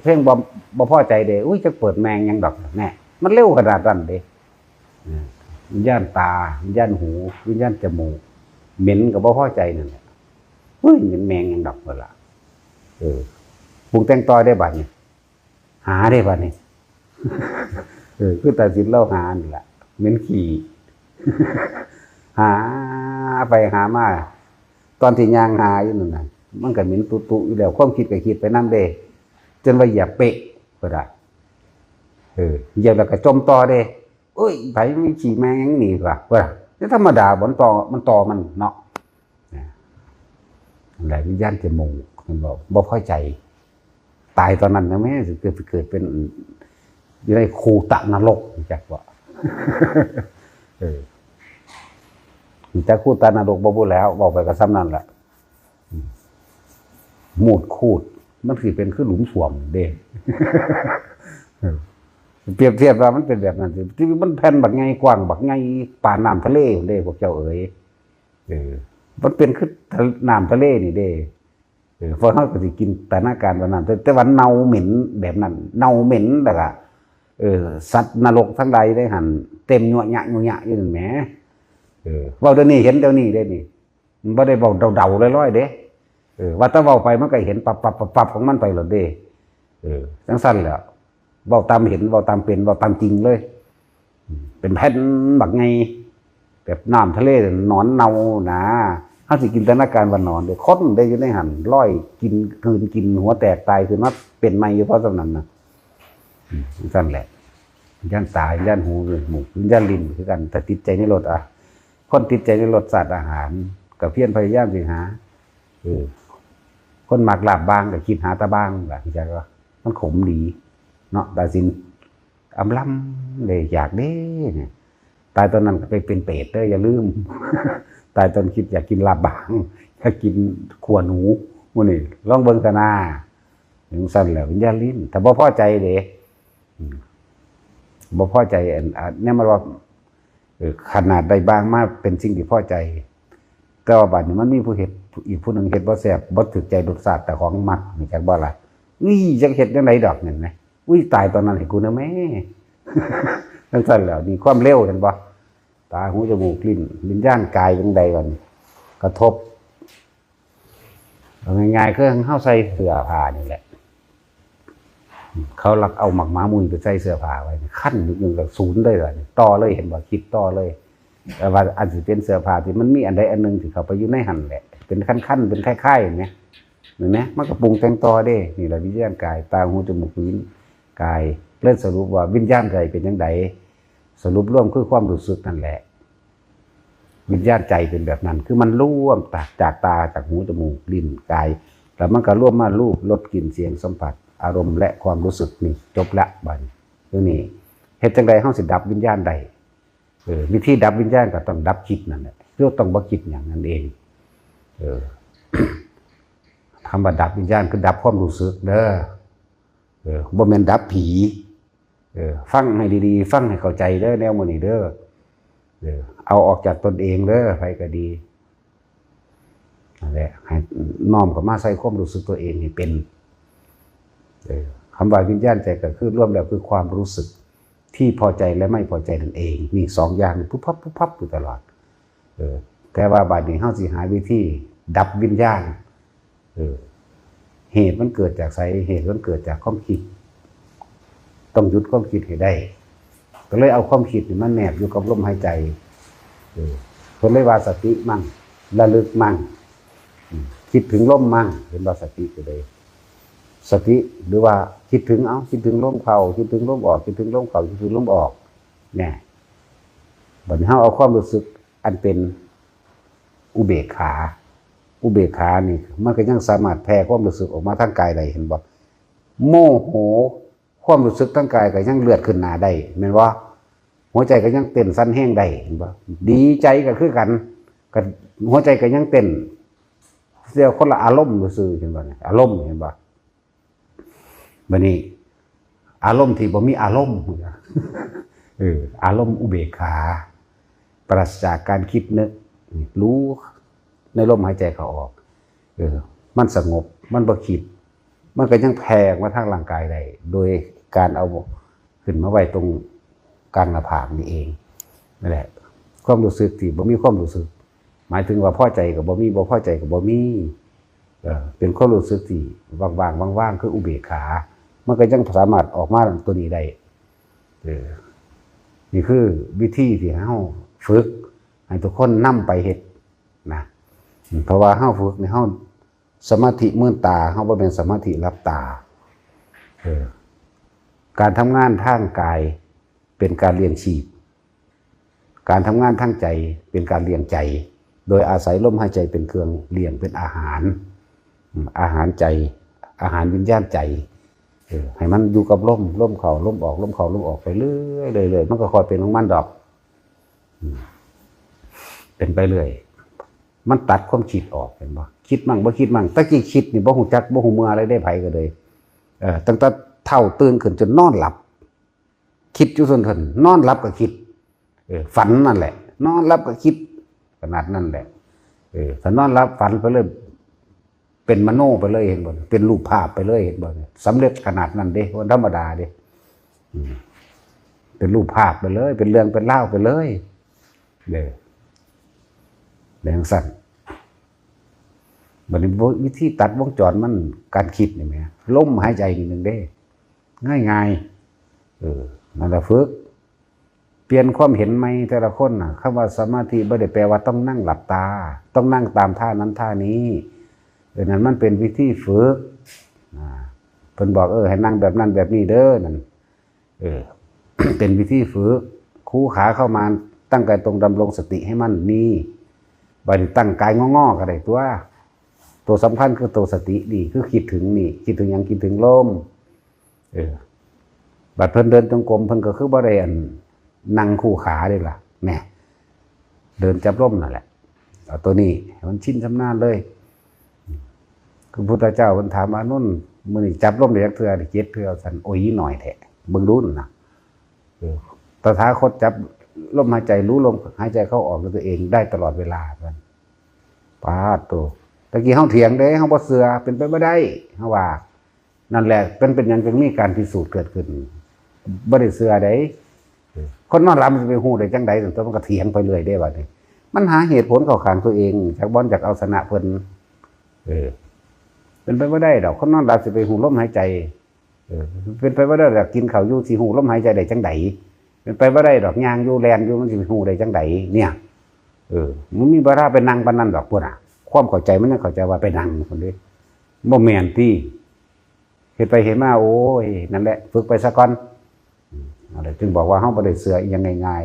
A: เพลงบ่พอใจเด้อุ้ยจะเปิดแมงยังดอกแน่มันเร็วขนาดนั้นเด้วิญญาณตาวิญญาณหูวิญญาณจมูกเหม็นกับบ่พอใจนั่นแหละอุ้ยเหม็นแมงยังดอกเวลาปรุงแต่งต่อได้บัดนี้หาได้บัดนี้คือตัดสินเราหานี่แหละเหม็นขี้หาไปหามาตอนที่ย่างหาอยู่นั่นน่ะมันก็เหม็นตุๆอยู่แล้วความคิดก็คิดไปนำเด้จนว่าอย่าเปะก็ได้เหยียบแล้วก็จมต่อเด้เอ้ยไผมีขี้แมงนี่ว่านี่ธรรมดาบ่ต่อมันเนาะนั่นแหละวิญญาณจมูกมันบ่พอใจตายตอนนั้นนะแม่เกิดเป็นอยู่ในคูตะนรกจักว่าแต่คูตะนรกบ่บ่แล้วบอกไปก็ซ้ำนั่นแหละมูดคูดมันสิเป็นคือหลุมศวมเด้เปรียบเทียบว่ามันเป็นแบบนั้นที่มันแผ่นบักไงกว้างบักไงป่าน้ำทะเลเด้พวกเจ้าเอ๋ยมันเป็นคือน้ำทะเลนี่เด้เพราะเขาก็สิกินแต่หน้าการแบบนั้นแต่ว่าเน่าเหม็นแบบนั้นเน่าเหม็นแบบว่าสัตว์นรกทั้งใดได้หันเต็มยั่วยะอยู่นั่นแหมว่าเดี๋ยวนี้เห็นเดี๋ยวนี้ได้นี่มันบ่ได้บอกเดาๆลอยๆเด้ว่าถ้าเว้าไปมันก็เห็นปับของมันไปหลดเด้จังซั่นแหละเว้าตามเห็นเว้าตามเป็นเว้าตามจริงเลยเป็นแผ่นบักไงแบบน้ำทะเลหนอนเน่านะเฮาสิกินแต่หน้าการว่าหนอนเด้คนได้อยู่ในหั่นร้อยกินคืนกินหัวแตกตายคือมาเป็นใหม่อยู่เพราะตรงนั้นนะนั่นแหละวิญญาณตาวิญญาณหูวิญญาณจมูกวิญญาณลิ้นคือกันแต่ติดใจในรสคนติดใจในรสชาติอาหารกับเพียรพยายามสิหาคน คนมักลาบบางก็คิดหาตะบางล่ะพี่จักว่ามันขมดีเนาะตาสินอำล้ำเลยอยากเด้เนี่ยตายตอนนั้นก็ไปเป็นเปรตเด้ออย่าลืม ตายตอนคิดอยากกินลาบบางอยากกินขัวหนูมื้อนี้ลองเบิ่งตะหน้าถึงสั่นแล้ววิญญาณลิ้นแต่บ่พอใจเด้บ่พอใจเนี่ยมันว่าขนาดใดบางมาเป็นสิ่งที่พอใจแต่ว่าบัดนี้มันมีผู้เฮ็ดอีกผู้หนึ่งเฮ็ดบ่แซ่บบ่ถูกใจรสชาติแต่ของมักนี่จักบ่ล่ะจักเฮ็ดจังไดดอกนั่นนะตายตอนนั้นให้กูนะแม่จังซั่นแล้วนี่ความเร็วเห็นบ่ตาหูจมูกลิ้นวิญญาณกายจังใดก่อนกระทบเอาง่ายๆคือเฮาใส่เสื้อผ้านี่แหละเขาลักเอาหมักหมามุยไปใส่เสื้อผ้าไว้ขั้นนึงก็ศูนย์เลยล่ะต่อเลยเห็นบ่คิดต่อเลยแต่ว่าอันสิเป็นเสื้อผ้าที่มันมีอันใดอันหนึ่งที่เขาไปอยู่ในหั่นแหละเป็นขั้นๆเป็นค่ายๆอย่างเงี้ยเห็นไหมมันก็ปรุงแต่งต่อเด้นี่แหละวิญญาณกายตาหูจมูกลิ้นกายเล่นสรุปว่าวิญญาณใจเป็นยังไงสรุปร่วมคือความรู้สึกนั่นแหละวิญญาณใจเป็นแบบนั้นคือมันร่วมจากตาจากหูจมูกลิ้นกายแล้วมันก็ร่วมมารูปรสกลิ่นเสียงสัมผัสอารมณ์และความรู้สึกนี่จบละบัดนี้เฮ็ดจังได๋เฮาสิดับวิญญาณได้วิธีดับวิญญาณก็ต้องดับจิตนั่นแหละเราต้องบ่คิดอย่างนั้นเองคำว่าดับวิญญาณคือดับความรู้สึกเด้อบ่แม่นดับผีฟังให้ดีๆฟังให้เข้าใจเด้อแนวมื้อนี้เด้อเอาออกจากตนเองเด้อไปก็ดีนั่นแหละให้น้อมเข้ามาใส่ความรู้สึกตัวเองให้เป็นคำว่าวิญญาณใจก็คือรวมแล้วคือความรู้สึกที่พอใจและไม่พอใจนั่นเองนี่สองอย่างปุ๊บพับปุ๊บพับอยู่ตลอดแต่ว่าบัดนี้เฮาสิหาวิธีดับวิญญาณเหตุมันเกิดจากไสเหตุมันเกิดจากความคิดต้องหยุดความคิดให้ได้ก็เลยเอาความคิดนี่มันแนบอยู่กับลมหายใจเพิ่นเลยว่าสติมั่งระลึกมั่งคิดถึงลมมั่งเป็นว่าสติก็เลยสติหรือว่าคิดถึงคิดถึงลมเข้าคิดถึงลมออกคิดถึงลมเข้าคิดถึงลมออกเนี่ยบัดนี้เฮาเอาความรู้สึกอันเป็นอุเบกขานี่มันก็ยังสามารถแผ่ความรู้สึกออกมาทางกายได้เห็นบ่โมโหความรู้สึกทางกายก็ยังเลือดขึ้นหน้าได้แม่นบ่หัวใจก็ยังเต้นสั่นแห้งได้เห็นบ่ดีใจก็คือกันก็หัวใจก็ยังเต้นเสียคนละอารมณ์ซื่อเห็นบ่อารมณ์เห็นบ่บัดนี้อารมณ์ที่บ่มีอารมณ์อารมณ์อุเบกขาปราศจากการคิดนึกรู้ในลมหายใจเข้าออกมันสงบมันบ่คิดมันก็ยังแผ่มาทางร่างกายได้โดยการเอาขึ้นมาไว้ตรงกลางหน้าผากนี่เองนั่นแหละความรู้สึกที่บ่มีความรู้สึกหมายถึงว่าพอใจกับบ่มีบ่พอใจกับบ่มีเป็นความรู้สึกที่ว่างๆคืออุเบกขามันก็ยังสามารถออกมาตัวนี้ได้นี่คือวิธีที่เฮาฝึกให้ทุกคนนำไปเฮ็ดนะเพราะว่าเฮาฝึกในเฮาสมาธิมื่นตาเฮาบ่เป็นสมาธิหลับตาการทำงานทางกายเป็นการเลี้ยงชีพการทำงานทางใจเป็นการเลี้ยงใจโดยอาศัยลมหายใจเป็นเครื่องเลี้ยงเป็นอาหารใจอาหารวิญญาณใจให้มันอยู่กับลมเข้าลมออกลมเข้าลมออกไปเรื่อยๆมันก็ค่อยเป็นของมันดอกเป็นไปเรื่อยมันตัดความคิดออกเห็นบ่คิดมั่งบ่คิดมั่งตะกี้คิดนี่บ่ฮู้จักบ่ฮู้เมื่ออะไรได้ไผก็เลยตั้งแต่เท่าตื่นขึ้นจนนอนหลับคิดอยู่ซั่นนอนหลับก็คิดฝันนั่นแหละนอนหลับก็คิดขนาดนั้นแหละถ้านอนหลับฝันไปเลยเป็นมโนไปเลยเห็นบ่เป็นรูปภาพไปเลยเห็นบ่สำเร็จขนาดนั้นเด้วันธรรมดาเด้เป็นรูปภาพไปเลยเป็นเรื่องเป็นเล่าไปเลยแรงสั่นบัดนี้วิธีตัดวงจรมันการคิดนี่แหมลมหายใจนี่นึงเด้ง่ายๆนั่นล่ะฝึกเปลี่ยนความเห็นใหม่แต่ละคนน่ะคำว่าสมาธิบ่ได้แปลว่าต้องนั่งหลับตาต้องนั่งตามท่านั้นท่านี้นั่นมันเป็นวิธีฝึกเพิ่นบอกให้นั่งแบบนั้นแบบนี้เด้อนั่นเป็นวิธีฝึกคู่ขาเข้ามาตั้งกายตรงดำรงสติให้มันนี่บัดนี้ตั้งกายงอๆก็ได้ตัว ตัวสำคัญคือตัวสตินี่คือคิดถึงนี่คิดถึงยังคิดถึงลมบัดเพิ่นเดินจงกรมเพิ่นก็คือบ่ได้อันนั่งคู่ขาเลยล่ะแหม่เดินจับร่มนั่นแหละเอาตัวนี้มันชินชำนาญเลยคือพุทธเจ้าเพิ่นถามว่านุ่นมื้อนี้จับร่มได้จักเทื่อได้7เทื่อสั่นโอ้ยหน่อยแท้เบิ่งดูนั่นน่ะตถาคตจับลมหายใจรู้ลมหายใจเข้าออกด้วยตัวเองได้ตลอดเวลาซั่นปาดโตตะกี้เฮาเถียงเด้เฮาบ่เชื่อเป็นไปบ่ได้เฮาว่านั่นแหละเป็นหยังจึงมีการพิสูจน์เกิดขึ้นบ่ได้เชื่อได้คนนอนหลับมันจะไปฮู้ได้จังได๋ซั่นตัวมันก็เถียงไปเรื่อยเด้บัดนี้มันหาเหตุผลเข้าข้างตัวเองจากบ่อนจากเอาชนะเพิ่นเป็นไปบ่ได้ดอกคนนอนหลับสิไปฮู้ลมหายใจเป็นไปบ่ได้ดอกกินข้าวอยู่สิฮู้ลมหายใจได้จังได๋เป็นไปบ่ได้ดอกย่างอยู่แลนอยู่มันสิไปฮู้ได้จังได๋เนี่ยมันมีเวลาไปนั่งปานนั้นดอกพุ่นน่ะความเข้าใจมันยังเข้าใจว่าไปนั่งพุ่นเด้บ่แม่นติเฮ็ดไปเฮ็ดมาโอ้ยนั่นแหละฝึกไปซะก่อนอะไรจึงบอกว่าเฮาบ่ได้เชื่ออีหยังง่าย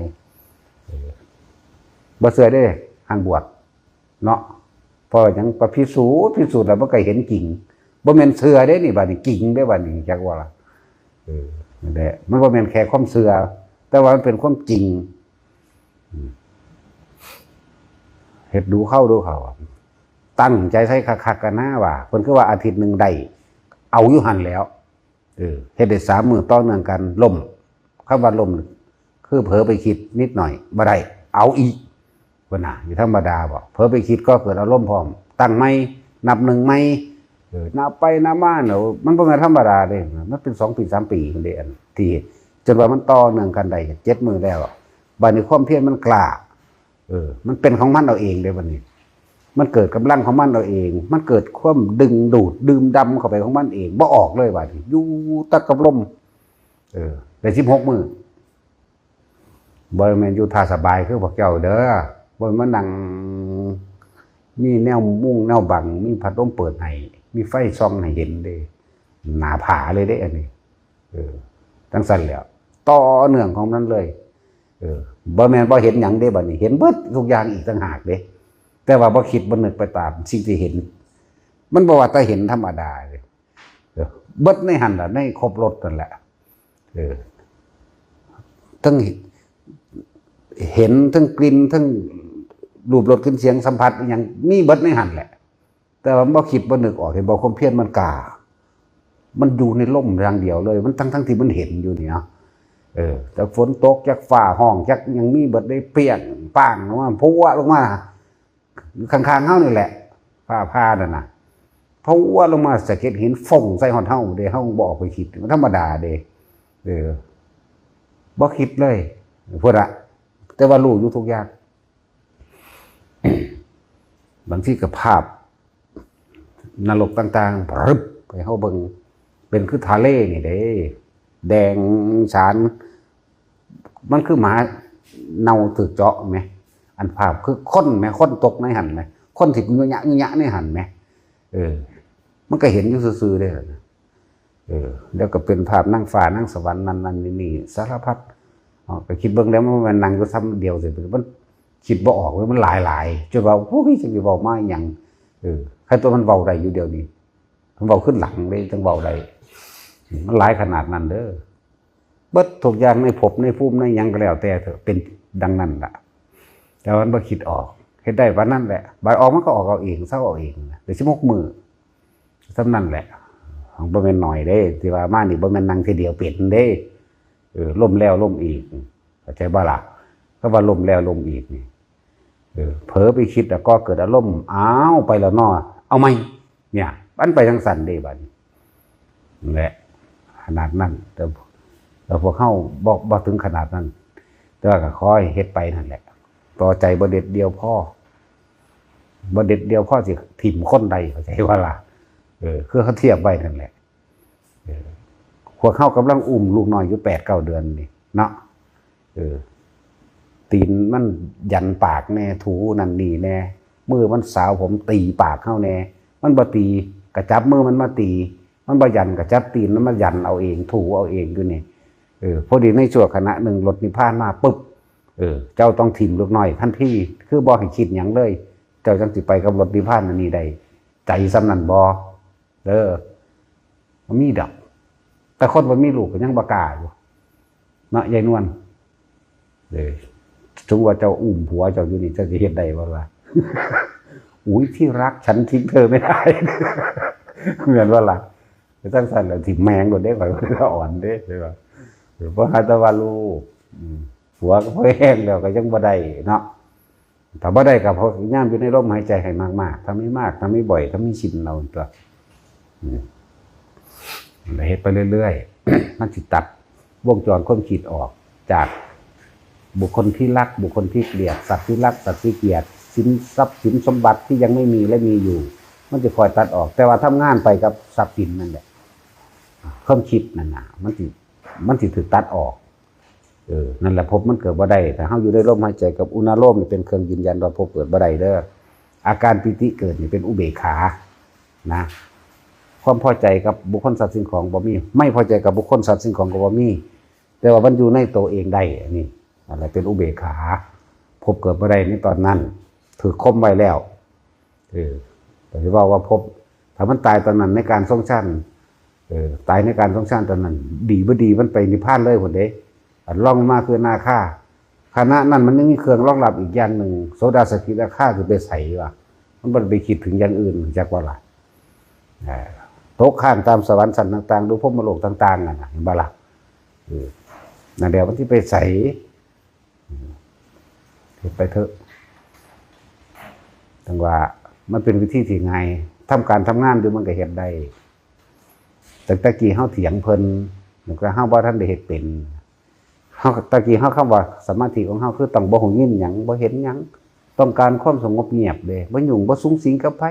A: ๆบ่เชื่อเด้ห่างบวชเนาะเพราะหยังก็พิสูจน์แล้วบ่เคยเห็นจริงบ่แม่นเชื่อเด้นี่บัดนี้จริงเด้บัดนี้จักว่าล่ะนั่นแหละมันบ่แม่นแค่ความเชื่อแต่ว่ามันเป็นความจริงเฮ็ดดูเข้าตั้งใจใส่คักๆกันนะว่าเพิ่นคือว่าอาทิตย์นึงได้เอาอยู่หั่นแล้วเฮ็ดได้3 มื้อต่อเนื่องกันล่มคำว่าล่มคือเผลอไปคิดนิดหน่อยบ่ได้เอาอีกว่าน่ะอยู่ธรรมดาบ่เผลอไปคิดก็เกิดอารมณ์พร้อมตั้งใหม่นับ1ใหม่นับไปนับมาเนาะมันบ่แม่นธรรมดาเด้มันเป็น2 ปี 3 ปีพุ่นเด้อันที่จนว่ามันต่อเนื่องกันได้7 มื้อแล้วบัดนี้ความเพียรมันกล้ามันเป็นของมันเอาเองเด้บัดนี้มันเกิดกำลังของมันเอาเองมันเกิดความดึงดูดดื่มดำเข้าไปของมันเองบ่ออกเลยบัดนี้อยู่ตะกับลมได้16 มื้อบ่แม่นอยู่ท่าสบายคือพวกเจ้าเด้อบ่มานั่งมีแนวมุ้งแนวบังมีพัดลมเปิดให้มีไฟส่องให้เห็นเด้หน้าผาเลยเด้อันนี้จังซั่นแล้วต่อเนื่องของนั้นเลยบ่แม่นบ่เห็นหยังเด้บัดนี้เห็นเบิดทุกอย่างอีกต่างหากเด้แต่ว่าบ่คิดบ่นึกไปตามสิ่งที่เห็นมันบ่ว่าแต่เห็นธรรมดาเลยเบิดในหั่นล่ะในครบรสนั่นแหละทั้งเห็นทั้งกลิ่นทั้งรูปรสกลิ่นเสียงสัมผัสอหยังมีเบิดในหั่นแหละแต่ว่าบ่คิดบ่นึกออกเห็นบ่ความเพียรมันกล้ามันอยู่ในลมอย่างเดียวเลยมันทั้งที่มันเห็นอยู่นี่เนาะแต่ฝนตกจากฟ้าห้องจากยังมีเบิดได้เปรี้ยงป้างลงมาพัวลงมาข้างๆเฮานี่แหละฟ้าผ่านั่นน่ะพัวลงมาสะเก็ดหินฟงใส่ฮอดเฮาเด้เฮาบ่ออกไปคิดมันธรรมดาเด้บ่คิดเลยพุ่นน่ะแต่ว่ารู้อยู่ทุกอย่าง บางทีก็ภาพนรกต่างๆรึบไปเฮาเบิ่งเป็นคือทะเลนี่เด้แดงฉานมันคือหมาเน่าถูกเจาะไหมอันภาพคือคนไหมคนตกในหันไหมคนที่เงยะในหันไหมมันก็เห็นอยู่ซื่อๆได้แล้วก็เป็นภาพนั่งฟ้านั่งสวรรค์นั่นนี่สารพัดก็คิดเบิ่งแล้วมันนั่งก็ซ้ำเดียวสิมันคิดบ่ออกเลยมันหลายจนว่าโอ้ยจะมีเบามาอย่างใครตัวมันเบาได้อยู่เดียวนี้มันเบาขึ้นหลังเลยจังเบาได้มันหลายขนาดนั้นเด้อเบิดทุกอย่างในภพในภูมิในยังก็แล้วแต่เถอะเป็นดังนั้นล่ะแต่มันบ่คิดออกเฮ็ดได้วันนั้นแหละบายออกมันก็ออกเอาเองเศร้าเอาเองได้16 มื้อซ้ำนั่นแหละบ่แม่นน้อยเด้ที่ว่ามานี่บ่แม่นนั่งทีเดียวเป็นเด้ล่มแล้วล่มอีกเข้าใจบ่ล่ะก็ว่าล่มแล้วล่มอีกนี่เผลอไปคิดแล้วก็เกิดอารมณ์อ้าวไปแล้วเนาะเอาใหม่เนี่ยมันไปทางสั่นเด้บัดนี้นั่นแหละขนาดนั้นแต่พวกเฮาบ่ถึงขนาดนั้นแต่ว่าก็คอยเฮ็ดไปนั่นแหละต่อใจบ่เด็ดเดียวพ่อบ่เด็ดเดียวพ่อสิถิ่มคนใดเข้าใจว่าล่ะคือเขาเทียบไว้นั่นแหละพวกเฮากำลังอุ้มลูกน้อยอยู่8-9 เดือนนี่เนาะตีนมันยันปากแน่ถูนั่นนี่แน่มือมันสาวผมตีปากเฮาแน่มันบ่ตีกระจับมือมันมาตีมันบ่ยันกระจับตีนมันมายันเอาเองถูเอาเองอยู่นี่พอดีในชั่วขณะหนึ่งรถนิพพานมาปุ๊บเจ้าต้องถิ่มลูกน้อยทันทีคือบ่ให้คิดหยังเลยเจ้าจังสิไปกับรถนิพพานอันนี้ได้ ใจสำนันบ่เด้อมันมีดอกแต่คนบ่มีลูกก็ยังบ่กล้าอยู่เนาะยายนวลเด้อถึงว่าเจ้าอุ้มผัวเจ้าอยู่นี่จะเฮ็ดได้บ่ล่ะ อุ้ยที่รักฉันทิ้งเธอไม่ได้ เหมือนว่าล่ะจะตั้งสั่นแล้วถิ่มแมงโดนได้ก่อนก็อ่อนเด้ใช่ป่ะเพราะหาแตะวันลูกหัวก็พอแห้งแล้วก็ยังบ่ได้เนาะถ้าบ่ได้ก็พอย่ามอยู่ในลมหายใจให้มากๆทำให้มากทำให้บ่อยทำให้ชินเราตัวเฮ็ดไปเรื่อยๆ มันสิตัดวงจรความคิดออกจากบุคคลที่รักบุคคลที่เกลียดสัตว์ที่รักสัตว์ที่เกลียดสินทรัพย์สินสมบัติที่ยังไม่มีและมีอยู่มันจะคอยตัดออกแต่ว่าทำงานไปกับทรัพย์สินนั่นแหละความคิดนั่นน่ะมันสิถูกตัดออกนั่นแหละภพมันเกิดบ่ได้แต่เฮาอยู่ได้ลมหายใจกับอุณโลมนี่เป็นเครื่องยืนยันว่าภพเกิดบ่ได้เด้ออาการปิติเกิดนี่เป็นอุเบกขานะความพอใจกับบุคคลสัตว์สิ่งของบ่มีไม่พอใจกับบุคคลสัตว์สิ่งของก็บ่มีแต่ว่ามันอยู่ในตัวเองได้นี่อะไรเป็นอุเบกขาภพเกิดบ่ได้ในตอนนั้นถือคมไว้แล้วแต่ที่ว่าภพถ้ามันตายตอนนั้นในการทรงชั้นตายในการทรงชั้นตอนนั้นดีบ่ดีมันไปนิพพานเลยพุ่นเด้ล่องมาคือนาคาคณะนั้นมันยังมีเครื่องรองรับอีกอย่างหนึ่งโสดาสกิทาคาคือไปใส่ว่ะมันบ่ไปคิดถึงอย่างอื่นจากว่าล่ะตกข้างตามสวรรค์สันต่างๆดูพรหมโลกต่างๆนั่นน่ะเห็นบ่ล่ะนั่นเดี๋ยวมันที่ไปใส่ไปเถอะตั้งว่ามันเป็นวิธีที่ไงทำการทำงานดูมันก็เฮ็ดได้แต่ตะกี้เฮาเถียงเพิ่นแล้วก็เฮาบ่ทันได้เฮ็ดเป็นเฮาตะกี้เฮาคำว่าสมาธิของเฮาคือต้องบ่ฮู้ยินหยังบ่เห็นหยังต้องการความสงบเงียบเด้บ่ยุ่งบ่สุงสิงกับไผ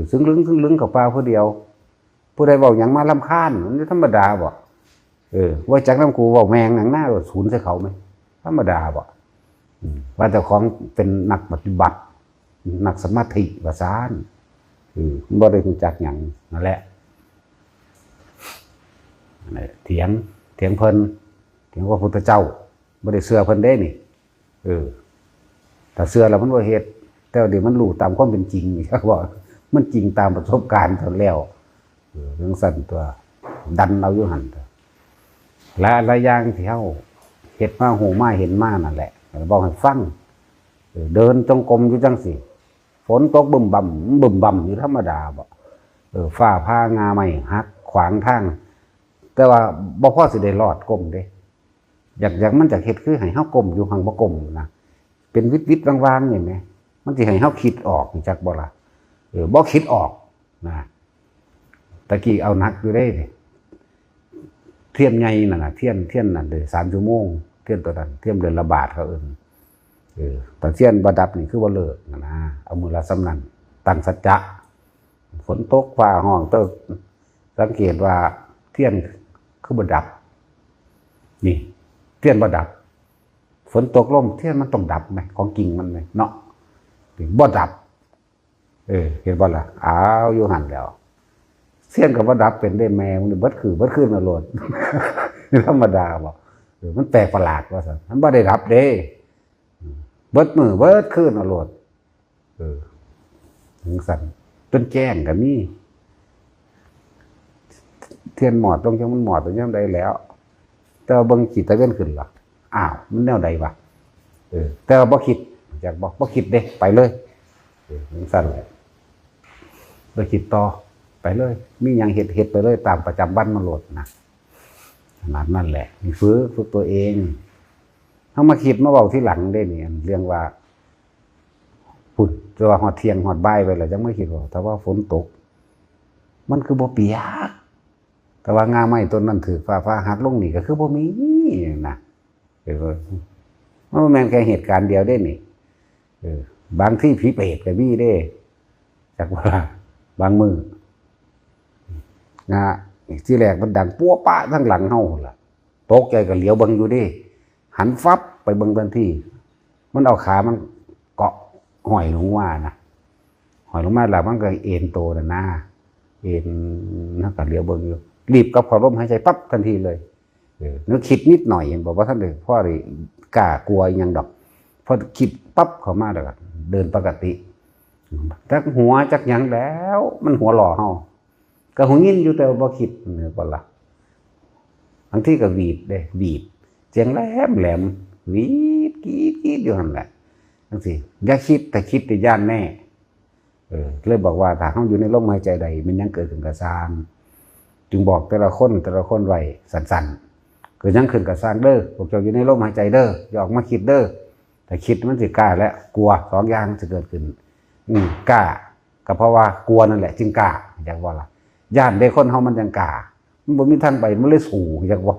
A: ซึ่งลึงกับปลาผู้เดียวผู้ใดเว้าหยังมารำคาญมันธรรมดาบ่ว่าจักนำกูเว้าแมงหนังหน้าศูนย์ใส่เขามั้ยธรรมดาบ่ว่าเจ้าของเป็นนักปฏิบัตินักสมาธิว่าซ่านบ่ได้รู้จักหยังนั่นแหละเถียงเพิ่นเถียงว่าพุทธเจ้าบ่ได้เชื่อเพิ่นเด้นี่ถ้าเชื่อแล้วมันบ่เฮ็ดแต่เดี๋ยวมันรู้ตามความเป็นจริงนี่ครับว่ามันจริงตามประสบการณ์เท่าแล้วเรื่องสั่นตัวดันเอาอยู่หั่นและหลายอย่างที่เฮาเฮ็ดมาหูมาเห็นมานั่นแหละบอกให้ฟังเดินจงกรมอยู่จังสิฝนตกบึมบ่ำอยู่ธรรมดาบ่ฟ้าผ่างาไม้หักขวางทางแต่ว่าบ่พอสิได้รอดก้มเด้อยากมันจะเฮ็ดคือให้เฮาก้มอยู่ห่างบ่ก้มนะเป็นวิดๆวางๆนี่แหมมันสิให้เฮาคิดออกจักบ่ล่ะบ่คิดออกนะตะกี้เอานักอยู่ได้เทียนใหญ่นั่นน่ะเทียนนั่นเลย3 ชั่วโมงเทียนตัวนั้นเทียนเดือนละบาทเขาเอิ้นแต่เทียนบ่ดับนี่คือบ่เลิกนะเอามือละสำนั้นตั้งสัจจะฝนตกฟ้าห้องเติกสังเกตว่าเทียนคือบ่ดับนี่เทียนบ่ดับฝนตกลมเทียนมันต้องดับไหมของจริงมันไหมเนาะบ่ดับเห็นบ่ล่ะอ้าวอยู่หั่นแล้วเทียนก็บ่ดับเป็นได้แม่มันเบิดคืนมาโลด ธรรมดาบ่มันแปลกประหลาดว่าซั่นมันบ่ได้ดับเด้เบิดมือเบิดคืนมาโลดถึงสั่นจนแจ้งก็มีเทียนหมอดลงจังมันหมอดไปยามใดแล้วแต่เบิ่งจิตตะเว้นขึ้นล่ะอ้าวมันแนวใดวะแต่บ่คิดอยากบ่คิดเด้ไปเลยถึงสั่นบ่คิดต่อไปเลยมีหยังเฮ็ดไปเลยตามประจำวันมาโหลดนะขนาดนั้นแหละมีฝึกตัวเองเฮามาคิดมาเว้าที่หลังได้นี่เรื่องว่าพุ่นจะว่าฮอดเที่ยงฮอดบ่ายไปแล้วจังไม่คิดว่าถ้าว่าฝนตกมันคือบ่เปียกแต่ว่างาไม้ต้นนั้นถือฟ้าหักลงนี่ก็คือบ่มีนะมันบ่แม่นแค่เหตุการณ์เดียวได้นี่บางที่ผีเปรตก็มีเด้จักว่าบางมื้องาที่แรกมันดังปัวปะทั้งหลังเฮาล่ะตกใจก็เหลียวเบิ่งอยู่ดิหันฟับไปเบิ่งทันทีมันเอาขามันเกาะห้อยลงว่านะห้อยลงมาแล้วมันก็เอ็นโตน่ะนะเอ็นนักก็เหลียวเบิ่งอยู่รีบกับพอลมหายใจปั๊บทันทีเลยนึกคิดนิดหน่อยเห็นบอกว่าท่านเลยพ่อเลยกล้ากลัวยังดอกพอคิดปั๊บเข้ามาแล้วก็เดินปกติ จักหัวจักหยังแล้วมันหัวหล่อเฮาก็หัวงิ้นอยู่แต่บ่คิดเนี่ยบ่ล่ะบางทีก็หวีดเด้หวีดเสียงแหลมแหลมหวีดกรีดกรีดอยู่นั่นแหละจังซี่อย่าคิดแต่คิดแต่ย่านแน่เลยบอกว่าถ้าเฮาอยู่ในลมหายใจใดมันยังเกิดขึ้นกระซางจึงบอกแต่ละคนไว้สั้นๆเกิดยังขึ้นกระซางเด้อพวกเจ้าอยู่ในลมหายใจเด้ออย่าออกมาคิดเด้อแต่คิดมันสิกล้าและกลัวสองอย่างจะเกิดขึ้นกล้าก็เพราะว่ากลัวนั่นแหละจึงกล้าอย่างว่าล่ะย่านได้คนเฮามันยังกล้ามันบ่มีทางไปมันเลยสู้อย่างว่า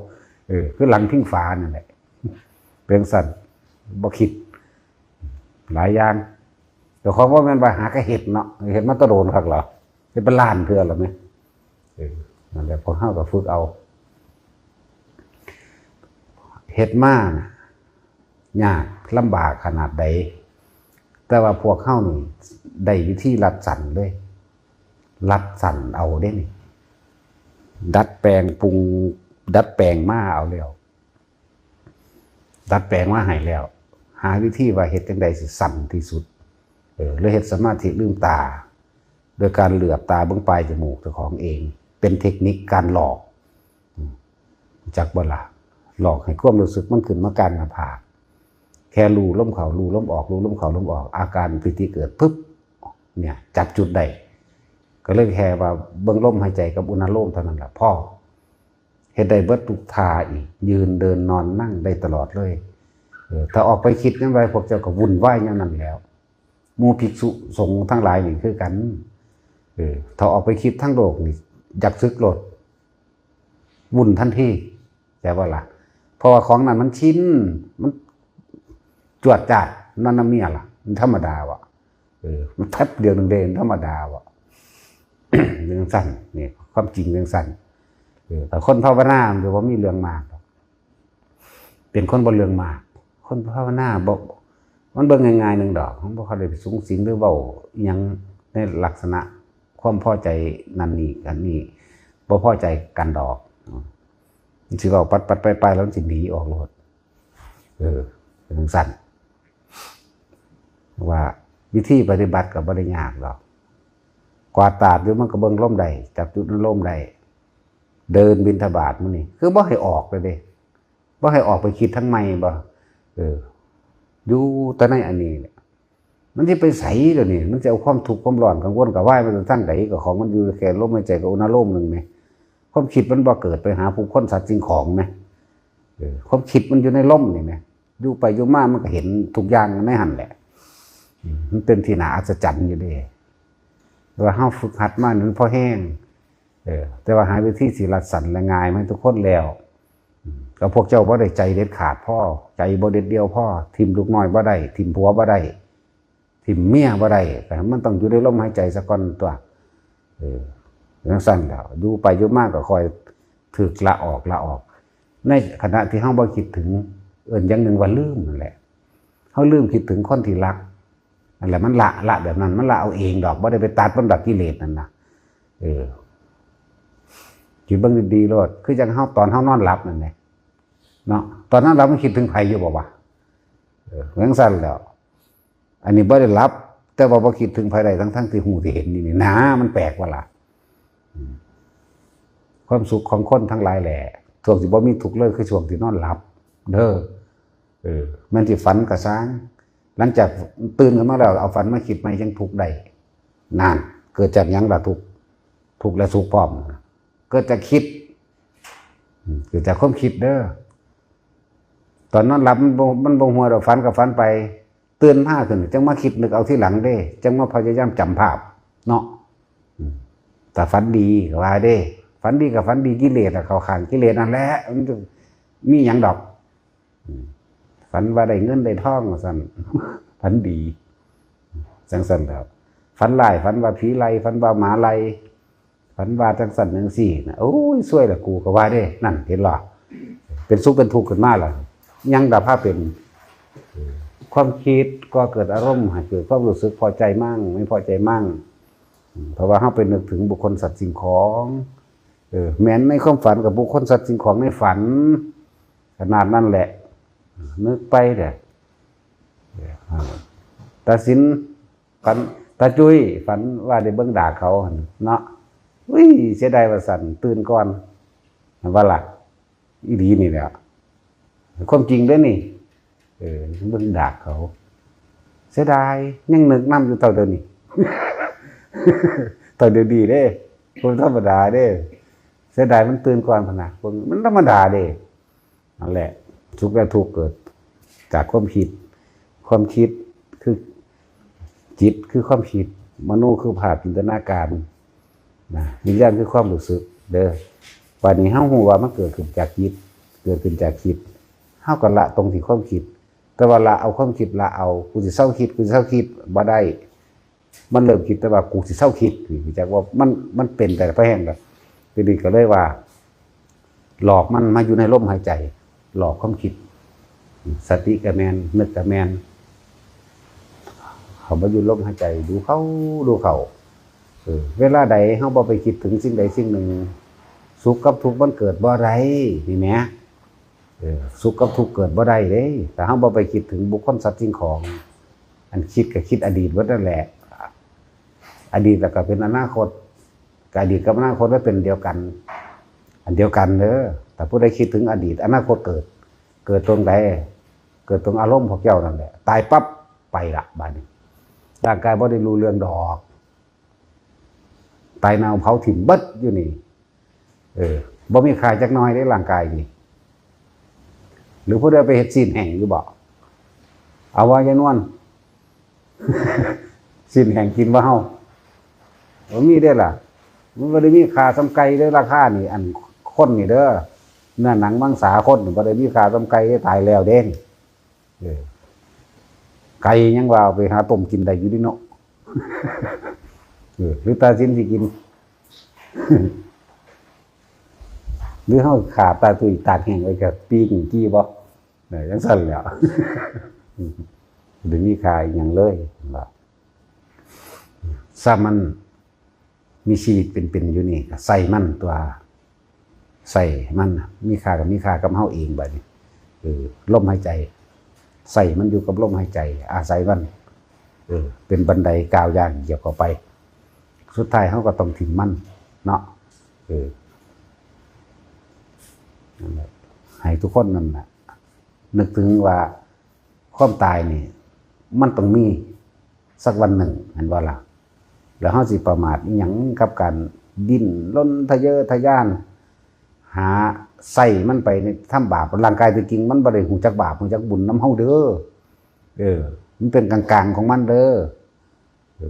A: คือหลังพิงฟ้านั่นแหละเป็นสั่นบ่คิดหลายอย่างแต่ของว่ามันไปหากระเห็ดเนาะเห็ดมันตะโดนคักเหรอเป็นล้านเทื่อหรอมั้ยนั่นแหละพอเฮาก็ฝึกเอาเฮ็ดมาน่ะยากลำบากขนาดใดแต่ว่าพวกเฮานี่ได้วิธีรัดสั่นเลยรัดสั่นเอาได้นี่ดัดแปลงปรุงดัดแปลงมาเอาแล้วดัดแปลงมาให้แล้วหาวิธีว่าเฮ็ดจังได๋สิสั่นที่สุดเลยเฮ็ดสมาธิลืมตาโดยการเหลือบตาเบิ่งปลายจมูกเจ้าของเองเป็นเทคนิคการหลอกจักบ่ล่ะหลอกให้ความรู้สึกมันขึ้นมากลางหน้าผากแค่รูลมเข้ารูลมออกรูลมเข้าลมออกอาการปิติเกิดปึ๊บเนี่ยจับจุดได้ก็เลยแค่ว่าเบิ่งลมหายใจกับอุณโลมเท่านั้นแหละพ่อเฮ็ดได้เบิดทุกท่าอีกยืนเดินนอนนั่งได้ตลอดเลยถ้าออกไปคิดนั่นไว้พวกเจ้าก็วุ่นวายอย่างนั้นแล้วหมู่ภิกษุสงฆ์ทั้งหลายนี่คือกันถ้าออกไปคิดทั้งโลกนี่อยากซึกโลดวุ่นทันทีแต่ว่าล่ะเพราะว่าของนั้นมันชินมันจวดจ้าดนั่นน่ะเมียล่ะมันธรรมดาวะมันแป๊บเดียวนึงเดินธรรมดาวะ เรื่องสั้นนี่ความจริงเรื่องสั้นแต่คนภาวนาหรือว่ามีเรื่องมากเป็นคนบ่เรื่องมากคนภาวนาบ่มันเบิ่งง่ายๆนึงดอกมันบ่เขาได้ไปสูงสิงหรือเว้าอิหยังในลักษณะความพอใจนั่นนี่กันนี่บ่พอใจกันดอกมันสิเว้าปัดๆไปๆแล้วมันสิหนีออกโลดเป็นจังซั่นว่าวิธีปฏิบัติก็บ่ได้ยากดอกกวาดตาดหรือมันก็เบิ่งลมได้จับจุดลมได้เดินบิณฑบาตมื้อนี้คือบ่ให้ออกเลยเด้บ่ให้ออกไปคิดทั้งใหม่บ่อยู่แต่ในอันนี้เนี่ยมันสิไปไสเดี๋ยวนี้มันจะเอาความทุกข์ความร้อนกังวลกับวายมันทั้งใดก็ของมันอยู่แค่ลมหายใจกับอุณโลมนึงแหมความคิดมันบ่เกิดไปหาผู้คนสัตว์สิ่งของแหมความคิดมันอยู่ในลมนี่แหมอยู่ไปอยู่มามันก็เห็นทุกอย่างในหั่นแหละมันเป็นที่น่าอัศจรรย์อยู่เด้ว่าเฮาฝึกหัดมานั้นพอแห้งแต่ว่าหาวิธีสิรัดสั่นและง่ายมั้ยทุกคนแล้วก็พวกเจ้าบ่ได้ใจเด็ดขาดพ่อใจบ่เด็ดเดียวพ่อทิ่มลูกน้อยบ่ได้ทิ่มผัวบ่ได้ทิ่มเมียบ่ได้แต่มันต้องอยู่ในลมหายใจซะก่อนตัวจังซั่นแล้วอยู่ไปอยู่มาก็ค่อยถึกละออกในขณะที่เฮาบ่คิดถึงอย่างนึงว่าลืมนั่นแหละเฮาลืมคิดถึงคนที่รักนั่นแหละมันละแบบนั้นมันละเอาเองดอกบ่ได้ไปตัดมันดับกิเลสนั่นนะคิดเบิ่งดีๆโลดคือจังเฮาตอนเฮานอนหลับนั่นแหละเนาะตอนนั้นเราไม่คิดถึงไผอยู่บ่วะเหมือนซั่นแล้วอันนี้บ่ได้หลับแต่ว่าบ่คิดถึงไผใดทั้งที่หูที่เห็นนี่นะมันแปลกว่าล่ะความสุขของคนทั้งหลายแหละช่วงที่บ่มีทุกข์เลยคือช่วงที่นอนหลับเด้อแม่นสิฝันก็สร้างหลังจากตื่นขึ้นมาแล้วเอาฝันมาคิดใหม่ยังทุกข์ได้นานเกิดจากหยังล่ะทุกข์และสุขพร้อมเกิดจากคิดเกิดจากความคิดเด้อตอนนอนหลับมันบ่หัวดอกฝันก็ฝันไปตื่นมาขึ้นจังมาคิดนึกเอาที่หลังเด้จังมาพยายามจำภาพเนาะแต่ฝันดีก็ว่าเด้ฝันดีกับฝันดีกิเลสอะเข้าข้างกิเลสนั่นแหละมันมีหยังดอกฝันว่าได้เงินได้ทองซั่นฝันดีจังซั่นแล้วฝันร้ายฝันว่าผีไล่ฝันว่าหมาไล่ฝันว่าจังซั่นจังซี่นะโอ้ยซวยละกูก็ว่าเด้นั่นเห็นหรอเป็นสุขเป็นทุกข์ขึ้นมาล่ะยังดาภาพเป็นความคิดก็เกิดอารมณ์ให้เกิดความรู้สึกพอใจมั่งไม่พอใจมั่งเพราะว่าเฮาไปนึกถึงบุคคลสัตว์สิ่งของแม้นในความฝันกับบุคคลสัตว์สิ่งของในฝันขนาดนั้นแหละนึกไปเด้อตัดสิน ตาจุ้ยฝันว่าได้เบิ่งดากเขาหั่นเนาะอุ้ยเสียดายว่าสั่นตื่นก่อนว่าล่ะอีดีนี่แหละความจริงเด้อนี่เบิ่งดากเขาเสียดายยังนึกนำอยู่เท่าเดิมนี่ เท่าเดียวดีเด้คนธรรมดาเด้เสียดายมันตื่นก่อนพะนะมันธรรมดาเด้นั่นแหละทุกข์และทุกข์เกิดจากความคิดคือจิตคือความคิดมโนคือภาพจินตนาการนะวิญญาณคือความรู้สึกเด้อวันนี้เฮาฮู้ว่ามันเกิดขึ้นจากจิตเกิดขึ้นจากคิดเฮาก็ละตรงที่ความคิดแต่ว่าละเอาความคิดละเอากูสิเศร้าคิดบ่ได้มันเริ่มคิดแต่ว่ากูสิเศร้าคิดคือจักว่ามันเป็นแต่พระแห่งแบบทีนี้ก็เลยว่า หลอกมันมาอยู่ในลมหายใจหลอกความคิดสติกะแมนนึกกะแมนเขามาอยู่ลมหายใจดูเขาเวลาใดเฮาบ่ไปคิดถึงสิ่งใดสิ่งหนึ่งสุขกับทุกข์มันเกิดบ่ได้นี่แหมสุขกับทุกข์เกิดบ่ได้เด้แต่เฮาบ่ไปคิดถึงบุคคลสัตว์สิ่งของอันคิดก็คิดอดีตเบิดนั่นแหละอดีตแล้วก็เป็นอนาคตอดีตกับอนาคตมันเป็นเดียวกันอันเดียวกันเด้อแต่ผู้ใดคิดถึงอดีตอนาคตเกิดตรงใดเกิดตรงอารมณ์ของเจ้านั่นแหละตายปั๊บไปละบัดนี้ร่างกายบ่ได้รู้เรื่องดอกตายเน่าเผาถิ่มเบิดอยู่นี่บ่มีค่าจักน้อยในร่างกายนี่หรือผู้ใดไปเฮ็ดศีลแห้งอยู่บ่เอาว่าอย่านวล ศีลแห้งกินบ่เฮาบ่มีได้ล่ะมันบ่ได้มีค่าสำไก่เด้อราคานี่อันคนนี่เด้อเนื้อหนังมังสาคนบ่ได้มีค่าสำไก่ตายแล้วเด้งไก่ยังว่าเอาไปหาต้มกินได้อยู่ดิเนาะ หรือตาสินสิกิน หรือเฮาขาตาตุยตากแห้งไว้กับปีกกี้บ่จังซั่นแหล้วบ่มีค่าอีหยังเลยว่าซะมันมีชีวิตเป็นอยู่นี่ก็ใส่มันตัวใส่มันมีค่ากับเฮาเองบัดนี้ลมหายใจใส่มันอยู่กับลมหายใจอาศัยมันเป็นบันไดก้าวย่างเหยียบเข้าไปสุดท้ายเฮาก็ต้องถิ่มมันเนาะนั่นแหละให้ทุกคนนั่นน่ะนึกถึงว่าความตายนี่มันต้องมีสักวันหนึ่งเห็นบ่ล่ะแล้วเฮาสิประมาทอีหยังกับการดิ้นรนทะเยอทะยานหาใส่มันไปในทำบาปร่างกายจริงๆมันบ่ได้ฮู้จักบาปฮู้จักบุญนำเฮาเด้อมันเป็นกลางๆของมันเด้อ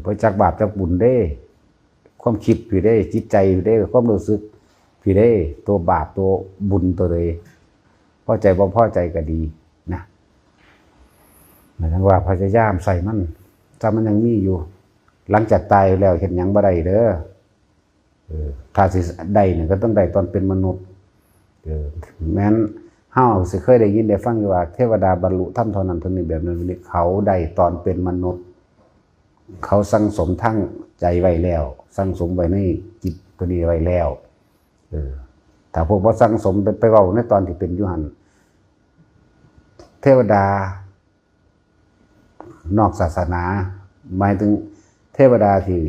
A: บ่จักบาปจักบุญเด้ความคิดพี่เด้จิตใจพี่เด้ความรู้สึกพี่เด้ตัวบาปตัวบุญตัวใดพอใจบ่พอใจก็ดีนะหมายถึงว่าพยายามใส่มันถ้ามันยังมีอยู่หลังจากตายแล้วเห็นหยังบ่ได้เด้อถ้าสิได้เนี่ยก็ต้องได้ตอนเป็นมนุษย์แม้นเฮาสิเคยได้ยินได้ฟังอยู่ว่าเทวดาบรรลุธรรมเท่านั้นเท่านี้แบบนั้นนี่เขาได้ตอนเป็นมนุษย์เขาสั่งสมทั้งใจไว้แล้วสั่งสมไว้ในจิตตัวนี้ไว้แล้วถ้าพวกบ่สั่งสมไปเว้าในตอนที่เป็นอยู่หั่นเทวดานอกศาสนาหมายถึงเทวดาที่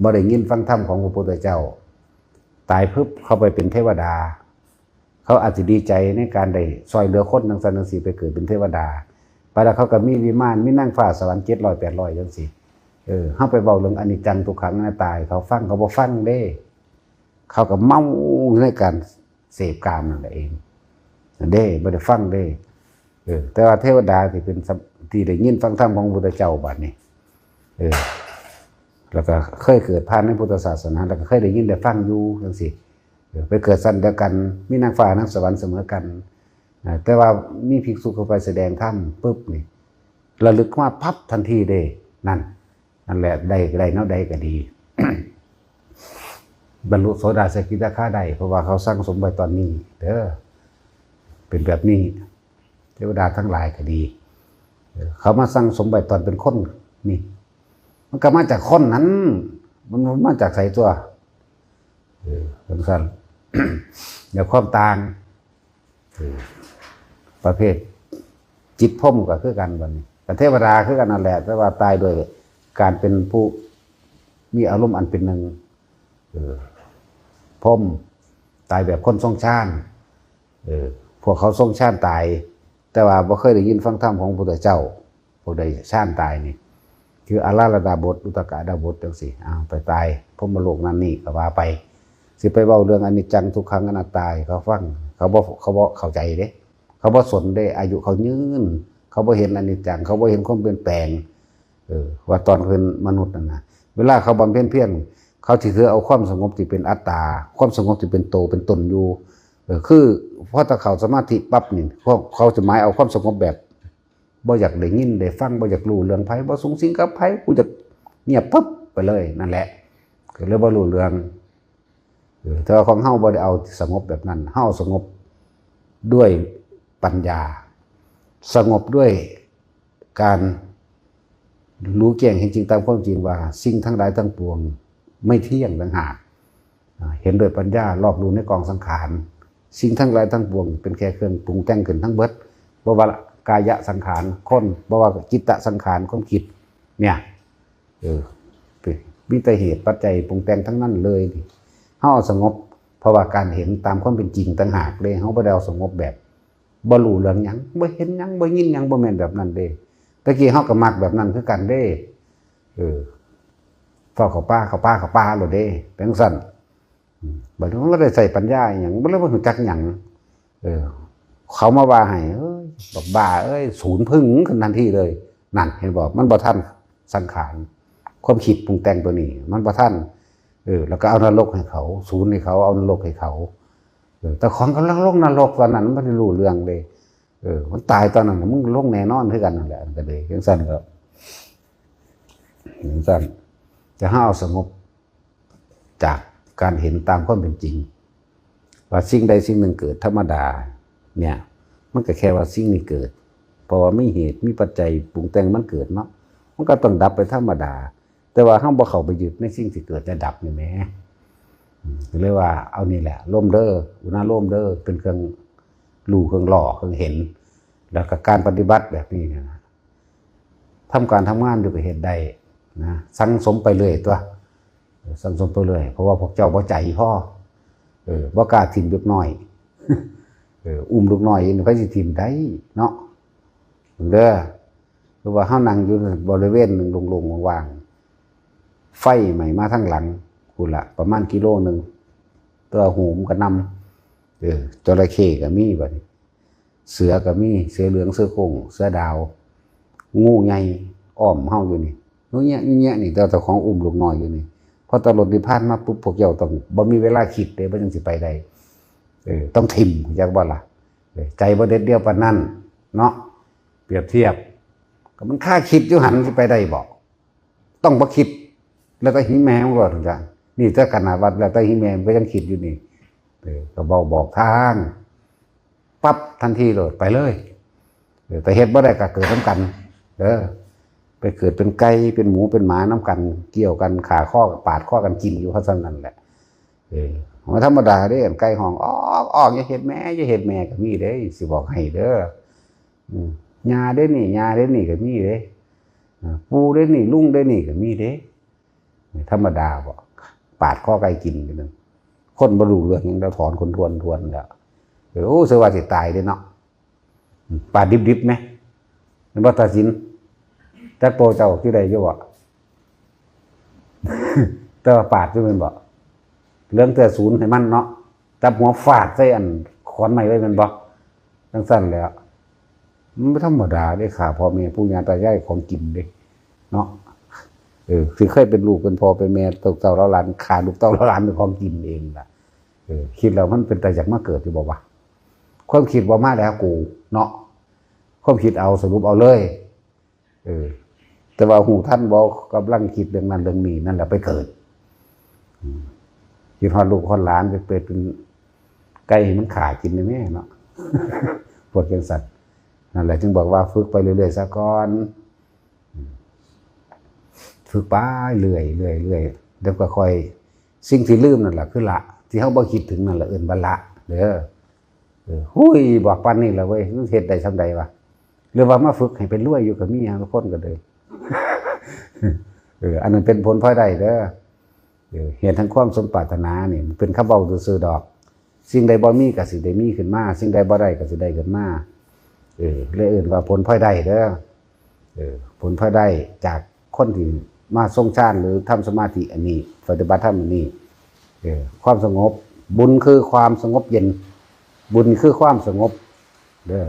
A: บ่ได้ยินฟังธรรมของพระพุทธเจ้าตายปึ๊บเข้าไปเป็นเทวดาเขาอาจจะดีใจในการได้ซอยเหลือคนจังซั่นจังซี่ไปเกิดเป็นเทวดาไปแล้วเขาก็มีวิมานมีนางฟ้าสวรรค์700 800จังซี่เฮาไปเว้าเรื่องอนิจจังทุกขังอนัตตาเขาฟังเขาบ่ฟังเด้เขาก็เมาในการเสพกามนั่นแหละเองเด้บ่ได้ฟังเด้แต่ว่าเทวดาที่เป็นที่ได้ยินฟังธรรมของพระพุทธเจ้าบัดนี้แล้วก็เคยเกิดผ่านในพุทธศาสนาแล้วก็เคยได้ยินได้ฟังอยู่จังซี่ไปเกิดสั้นเดียวกันมีนางฟ้านางสวรรค์เสมอกันแต่ว่ามีภิกษุเข้าไปแสดงธรรมปุ๊บนี่ระลึกว่าพับทันทีเด้นั่นแหละได้เนาะได้ก็ดี บรรลุโสดาสกิทาคาได้เพราะว่าเขาสร้างสมไว้ตอนนี้เด้อเป็นแบบนี้เทวดาทั้งหลายก็ดีเขามาสร้างสมไว้ตอนเป็นคนนี่มันก็มาจากคนนั้นมันมาจากไสตัวเป็นสั้น เดี๋ยวความต่างประเภทจิตพรหมก็คือกันบัดนี้แต่เทวดาคือกันนั่นแหละแต่ว่าตายโดย การเป็นผู้มีอารมณ์อันเป็นหนึ่งพรหมตายแบบคนทรงชาติพวกเขาทรงชาติตายแต่ว่าบ่เคยได้ยินฟังธรรมของพระพุทธเจ้าพวกใดชาติตายนี่คืออาราลดาบทอุตกดาบทจังซี่ไปตายพรหมโลกนั้นนี่ก็ว่าไปสิไปเว้าเรื่องอนิจจังทุกขังอนัตตาเขาฟังเขาบ่เข้าใจเด้เขาบ่สนเด้อายุเขายืนเขาบ่เห็นอนิจจังเขาบ่เห็นความเปลี่ยนแปลงว่าตอนเป็นมนุษย์นั่นนะเวลาเขาบำเพ็ญเพียรเขาสิถือเอาความสงบที่เป็นอัตตาความสงบที่เป็นโตเป็นตนอยู่คือพอถ้าเขาสมาธิปั๊บนี่เขาจะหมายเอาความสงบแบบบ่อยากได้ยินได้ฟังบ่อยากรู้เรื่องไผบ่สูงสิงกับไผกูจะเงียบปั๊บไปเลยนั่นแหละก็เลยบ่รู้เรื่องแต่ว่าของเฮาบ่ได้เอาสงบแบบนั้นเฮาสงบด้วยปัญญาสงบด้วยการรู้แจ้งเห็นจริงตามความจริงว่าสิ่งทั้งหลายทั้งปวงไม่เที่ยงต่างหากเห็นโดยปัญญารอบรู้ในกองสังขารสิ่งทั้งหลายทั้งปวงเป็นแค่เครื่องปรุงแต่งขึ้นทั้งเบิดบ่ว่ากายสังขารคนบ่ว่าจิตตสังขารความคิดเนี่ยมีแต่เหตุปัจจัยปรุงแต่งทั้งนั้นเลยเฮาสงบเพราะว่าการเห็นตามความเป็นจริงต่างหากเลยเฮาบ่ได้เอาสงบแบบบ่รู้เรื่องหยังบ่เห็นหยังบ่ยินหยังบ่แม่นแบบนั้นเด้ตะกี้เฮาก็มักแบบนั้นคือกันเด้เฝ้าเข้าป่าโลดเด้เป็นจังซั่นบัดนี้มันบ่ได้ใส่ปัญญาหยังบ่เลยบ่รู้จักหยังเขามาว่าให้บักบ้าศูนย์พึ่งขึ้นทันทีเลยนั่นเห็นบ่มันบ่ทันสังขารความคิดปรุงแต่งตัวนี้มันบ่ทันแล้วก็เอานรกให้เขาศูนย์ให้เขาเอานรกให้เขาแต่ของกำลังลงนรกตอนนั้นมันบ่ได้รู้เรื่องเลยมันตายตอนนั้นมึงลงแน่นอนคือกันนั่นแหละก็เลยจังซั่นก็จังซั่นจะให้เอาสงบจากการเห็นตามความเป็นจริงว่าสิ่งใดสิ่งหนึ่งเกิดธรรมดาเนี่ยมันก็แค่ว่าสิ่งนี้เกิดเพราะว่ามีเหตุมีปัจจัยปรุงแต่งมันเกิดเนาะมันก็ต้องดับไปธรรมดาแต่ว่าเฮาบ่เข้าไปยึดในสิ่งที่เกิดและดับนี่แหมเรียกว่าเอานี่แหละร่มเด้ออุณาร่มเด้อเป็นเครื่องรู้เครื่องหล่อเครื่องเห็นแล้วก็การปฏิบัติแบบนี้นะทำการทำงานอยู่กับเหตุใดนะสังสมไปเรื่อยตัวสังสมไปเรื่อยเพราะว่าพวกเจ้าบ่ใจพ่อบ่กล้าถิ่มลูกน้อยอุ้มลูกน้อยนี่ไปสิถิ่มได้เนาะเด้อเพราะว่าเฮานั่งอยู่บริเวณนึงโล่งๆว่างๆไฟใหม่มาทางหลังพูดละประมาณกิโลนึงตัวหูมก็นำจระเข้ก็มีบัดนี้เสือก็มีเสือเหลืองเสือโคร่งเสือดาวงูใหญ่อ้อมเฮาอยู่นี่นู้นเนี่ยนี่แต่เจ้าของอุ้มลูกน้อยอยู่นี่พอตลอดที่ผ่านมาปุ๊บพวกเจ้าต้องบ่มีเวลาคิดเด้บ่จังสิไปได้ต้องทิ่มจักบ่ล่ะใจบ่เด็ดเดียวปานนั้นเนาะเปรียบเทียบก็มันค่าคิดอยู่หันสิไปได้บ่ต้องบ่คิดแล้วก็หิแมวก่อนจังนี่ถ้าขนาดวัดแล้วแต่หิแมวก็ยังคิดอยู่นี่ก็บอกทางปั๊บทันทีเลยไปเลยแต่เฮ็ดบ่ได้ก็เกิดน้ำกันไปเกิดเป็นไก่เป็นหมูเป็นหมาน้ำกันเกี่ยวกันขาข้อปาดข้อกันกินอยู่เพราะฉะนั้นแหละมันธรรมดาเด้ไก่ห้องออกอย่าเห็ดแม่ก็มีเด้สิบอกให้เด้อยาเด้นี่ก็มีเด้ปูเด้นี่ลุงเด้นี่ก็มีเด้ธรรมดาบ่ปาดข้อไก่กินกันนึงคนบ่รู้เรื่องยังเราถอนคนทวนแล้วโอ้เสือว่าสิตายเด้เนาะปาดดิบๆไหมมันบ่ตัดสินจักโปเจ้าที่ใดอยู่บ่แต่ว่าปาดอยู่แม่นบ่เรื่องแต่ศูนย์ให้มันเนาะจับหัวฟาดใส่อันขอนไม้ไว้แม่นบ่จังซั่นแหละมันไม่ธรรมดาเด้ค่ะพ่อแม่ปู่ย่าตายายของกินเด้เนาะสิเคยเป็นลูกเป็นพ่อเป็นแม่ตกเต้าเล้าหลานขาลูกเต้าเล้าหลานเป็นของกินเองล่ะคิดแล้วมันเป็นแต่จากมาเกิดอยู่บ่วะความคิดบ่มาแล้วกูเนาะความคิดเอาสรุปเอาเลยแต่ว่าหูท่านบ่กำลังคิดเรื่องนั้นเรื่องนี้นั่นแหละไปเกิดคิดฮอดลูกฮอดหลานไปเปิดเป็นไก่มันขากินได้แม่เนาะปวดเป็นสัตว์นั่นแหละจึงบอกว่าฝึกไปเรื่อยๆซะก่อนฝึกไปเรื่อยเดี๋ยวก็ค่อยสิ่งที่ลืมนั่นแหละคือละที่เขาบ่คิดถึงนั่นแหละเอิ้นว่าละเด้อหุ้ยบอกปานนี้แหละเว้ยมันเฮ็ดได้ซำใดวะหรือว่ามาฝึกให้เป็นรวยอยู่ก็มีทุกคนก็เลย อันนั้นเป็นผลพลอยได้เด้อเห็นทั้งความสมปรารถนานี่มันเป็นคำเว้าซื่อๆดอกสิ่งใดบ่มีก็สิได้มีขึ้นมาสิ่งใดบ่ได้ก็สิได้ขึ้นมาเลยเอื่นว่าผลพลอยได้เด้อผลพลอยได้จากคนที่มาทรงฌานหรือทำสมาธิอันนี้ปฏิบัติธรรมอันนี้ความสงบบุญคือความสงบเย็นบุญคือความสงบเด้อ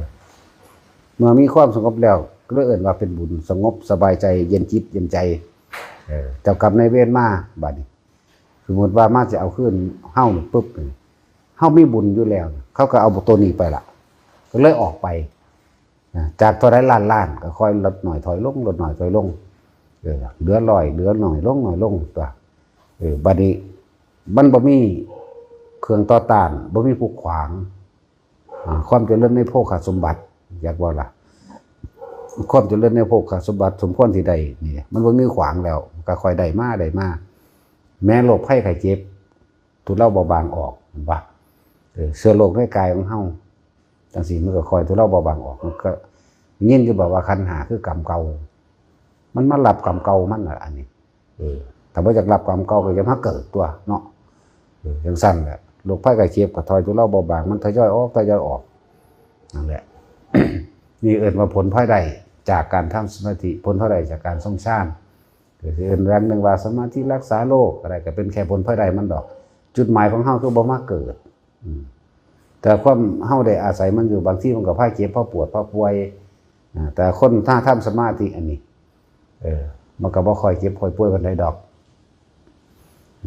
A: เมื่อมีความสงบแล้วก็เลยเอื่นว่าเป็นบุญสงบสบายใจเย็นจิตเย็นใจเจ้ากรรมนายเวรมาบัดนี้สมมติว่ามาจะเอาขึ้นเฮ้าปุ๊บเฮ้ามีบุญอยู่แล้วเขาก็เอาตัวนี้ไปละก็เลยออกไปจากตัวได้ล้านก็ค่อยลดหน่อยถอยลงลดหน่อยถอยลงเหลือลอยเหลือหน่อยลงหน่อยลงตัวบัดนี้มันบ่มีเครื่องต่อต้านบ่มีผู้ขวางความเจริญในโภคสมบัติอยากว่าล่ะความเจริญในโภคสมบัติสมควรที่ใดนี่มันบ่มีขวางแล้วก็ค่อยได้มาแม้โรคภัยไข้เจ็บทุเลาเบาบางออกว่าเชื้อโรคในกายของเฮาจังซี่มันก็ค่อยทุเลาเบาบางออกมันก็ยินอยู่บอกว่าขันธ์5คือกรรมเก่ามันมารับกรรมเก่ามันน่ะอันนี้ถ้าบ่อยากรับกรรมเก่าก็จะมาเกิดตัวเนาะจังซั่นแหละโรคภัยไข้เจ็บก็ถอยทุเลาเบาบางมันทยอยออกนั่นแหละ นี่เอิ้นว่าผลพลอยได้จากการทำสมาธิผลพลอยได้จากการทรงฌานคือเอิ้นอย่างนึงว่าสมาธิรักษาโรคอะไรก็เป็นแค่ผลพลอยได้มันดอกจุดหมายของเฮาคือบ่มาเกิดแต่ความเฮาได้อาศัยมันอยู่บางที่มันก็พาเจ็บพาปวดพาป่วยแต่คนถ้าทำสมาธิอันนี้มันก็บ่ค่อยเจ็บค่อยป่วยปานใดดอก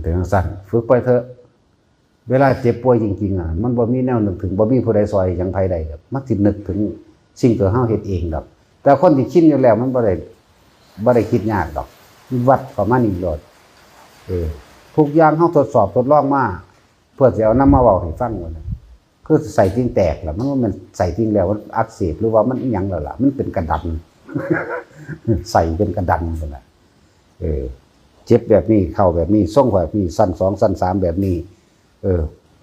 A: ถึงสั่นฝึกไปเถอะเวลาเจ็บป่วยจริงๆมันบ่มีแนวนึกถึงบ่มีผู้ใดซอยหยังไผใดดอกมันสินึกถึงสิ่งที่เฮาเฮ็ดเองดอกแต่คนที่คิดอยู่แล้วมันบ่ได้คิดยากดอกวัดประมาณนี้โลดทุกอย่างเฮาทดสอบทดลองมาเพื่อจะเอานำมาเว้าให้ฟังว่าคือใส่ทิ้งแตกล่ะมันว่ามันใส่ทิ้งแล้วมันอักเสบหรือว่ามันอีหยังแล้วล่ะมันเป็นกระดัน ใส่เป็นกระดันนั่นแหละเจ็บแบบนี้เข้าแบบนี้ส่งแบบนี้สั้น2สั้น3แบบนี้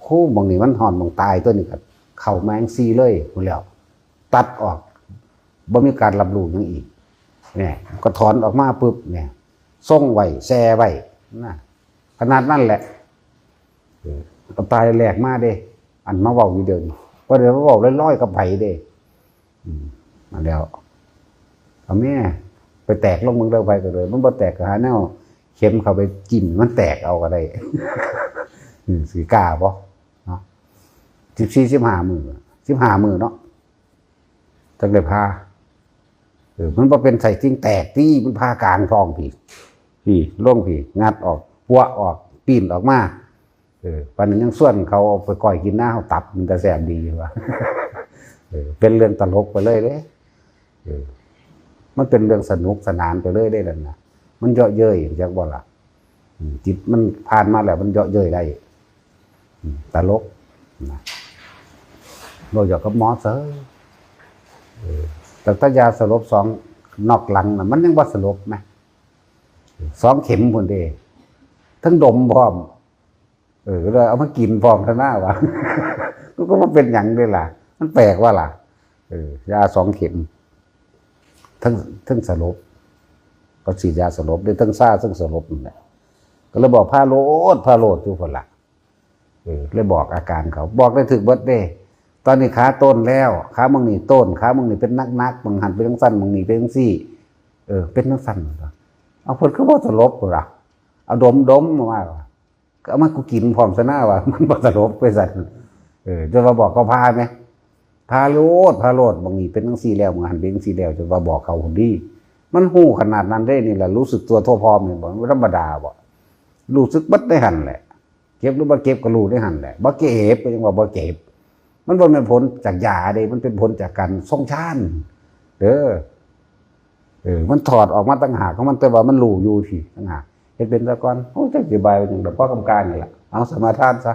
A: คู่บางนี่มันห่อนบางตายตัวนี้ก็เข้าแมงซีเลยพุ่นแล้วตัดออกบ่มีการรับรู้หยังอีกเนี่ยก็ถอนออกมาปุ๊บเนี่ยส่งไว้แช่ไว้นะขนาดนั้นแหละตายแหลกมาเด้อันมาเว้าอยู่เดี๋ยวนี้ว่าเดี๋ยวมาเว้าลอยๆกับไผเด้มาแล้วเอาแม่ไปแตกลงมึงเด้อไปก็เลยมันบ่แตกก็หาแนวเข็มเข้าไปจิ้มมันแตกเอาก็ได้สิกล้าบ่เนาะ14-15 มื้อ15 มื้อเนาะจังได้พามันบ่เป็นใส่ทิ้งแตกที่มันพากลางท้องพี่ล่งพี่งัดออกปัวออกปีนออกมาปันนั้นยังส่วนเขาเอาไปก่อยกินหน้าเขาตับมันจะแสบดีว่ะเป็นเรื่องตลกไปเลยเด้มันเป็นเรื่องสนุกสนานไปเลยได้แล้วนะมันเยาะเย้ยจากบ่ล่ะจิตมันผ่านมาแล้วมันเยาะเย้ยได้ตลกนะเราอยากกับหมอเสือแต่ถ้ายาสลบ2นอกหลังนะมันยังบ่สลบไหม2 เข็มพุ่นเด้ทั้งดมพร้อมเลยเอามากินพร้อมท่าหน้าวะก็มาเป็นอย่างด้วยล่ะมันแปลกว่าล่ะยา2 เข็มทั้งสลบก็ฉีดยาสลบด้วยทั้งซ่าทั้งสลบนี่แหละก็เลยบอกพาโลดอยู่คนละเลยบอกอาการเขาบอกได้ถึงเบิดเด้ตอนนี้ขาต้นแล้วขามึงนี่ต้นขามึงนี่เป็นนักมึงหันไปทางสั้นมึงนี่ไปทางซี่เป็นทางสั้นเอาเพิ่นก็บ่สลบหรอเอาดมมาก็เอามากูกินพร้อมซะหน้าว่ะมันบ่สลบไปสั่นจะมาบอกเขาพาไหมพาโลดบางนี่เป็นทางซี่แล้วมึงหันไปทางซี่แล้วจะมาบอกเขาคนดีมันหู้ขนาดนั้นได้นี่แหละรู้สึกตัวทั่วพร้อมนี่บ่ธรรมดาบ่รู้สึกบัดได้หันแหละเก็บหรือบ่เก็บก็รู้ได้หันแหละบ่เก็บก็ยังว่าบ่เก็บมันบ่เป็นผลจากยาเด้มันเป็นผลจากการทรงฌานมันถอดออกมาต่างหากของมันแต่ว่ามันรู้อยู่ที่ต่างหากเฮ็ดเป็นซะก่อนโอ้จักสิบายเป็นหยังดอกพ่อกำการนี่ล่ะเอาสมาทานซะ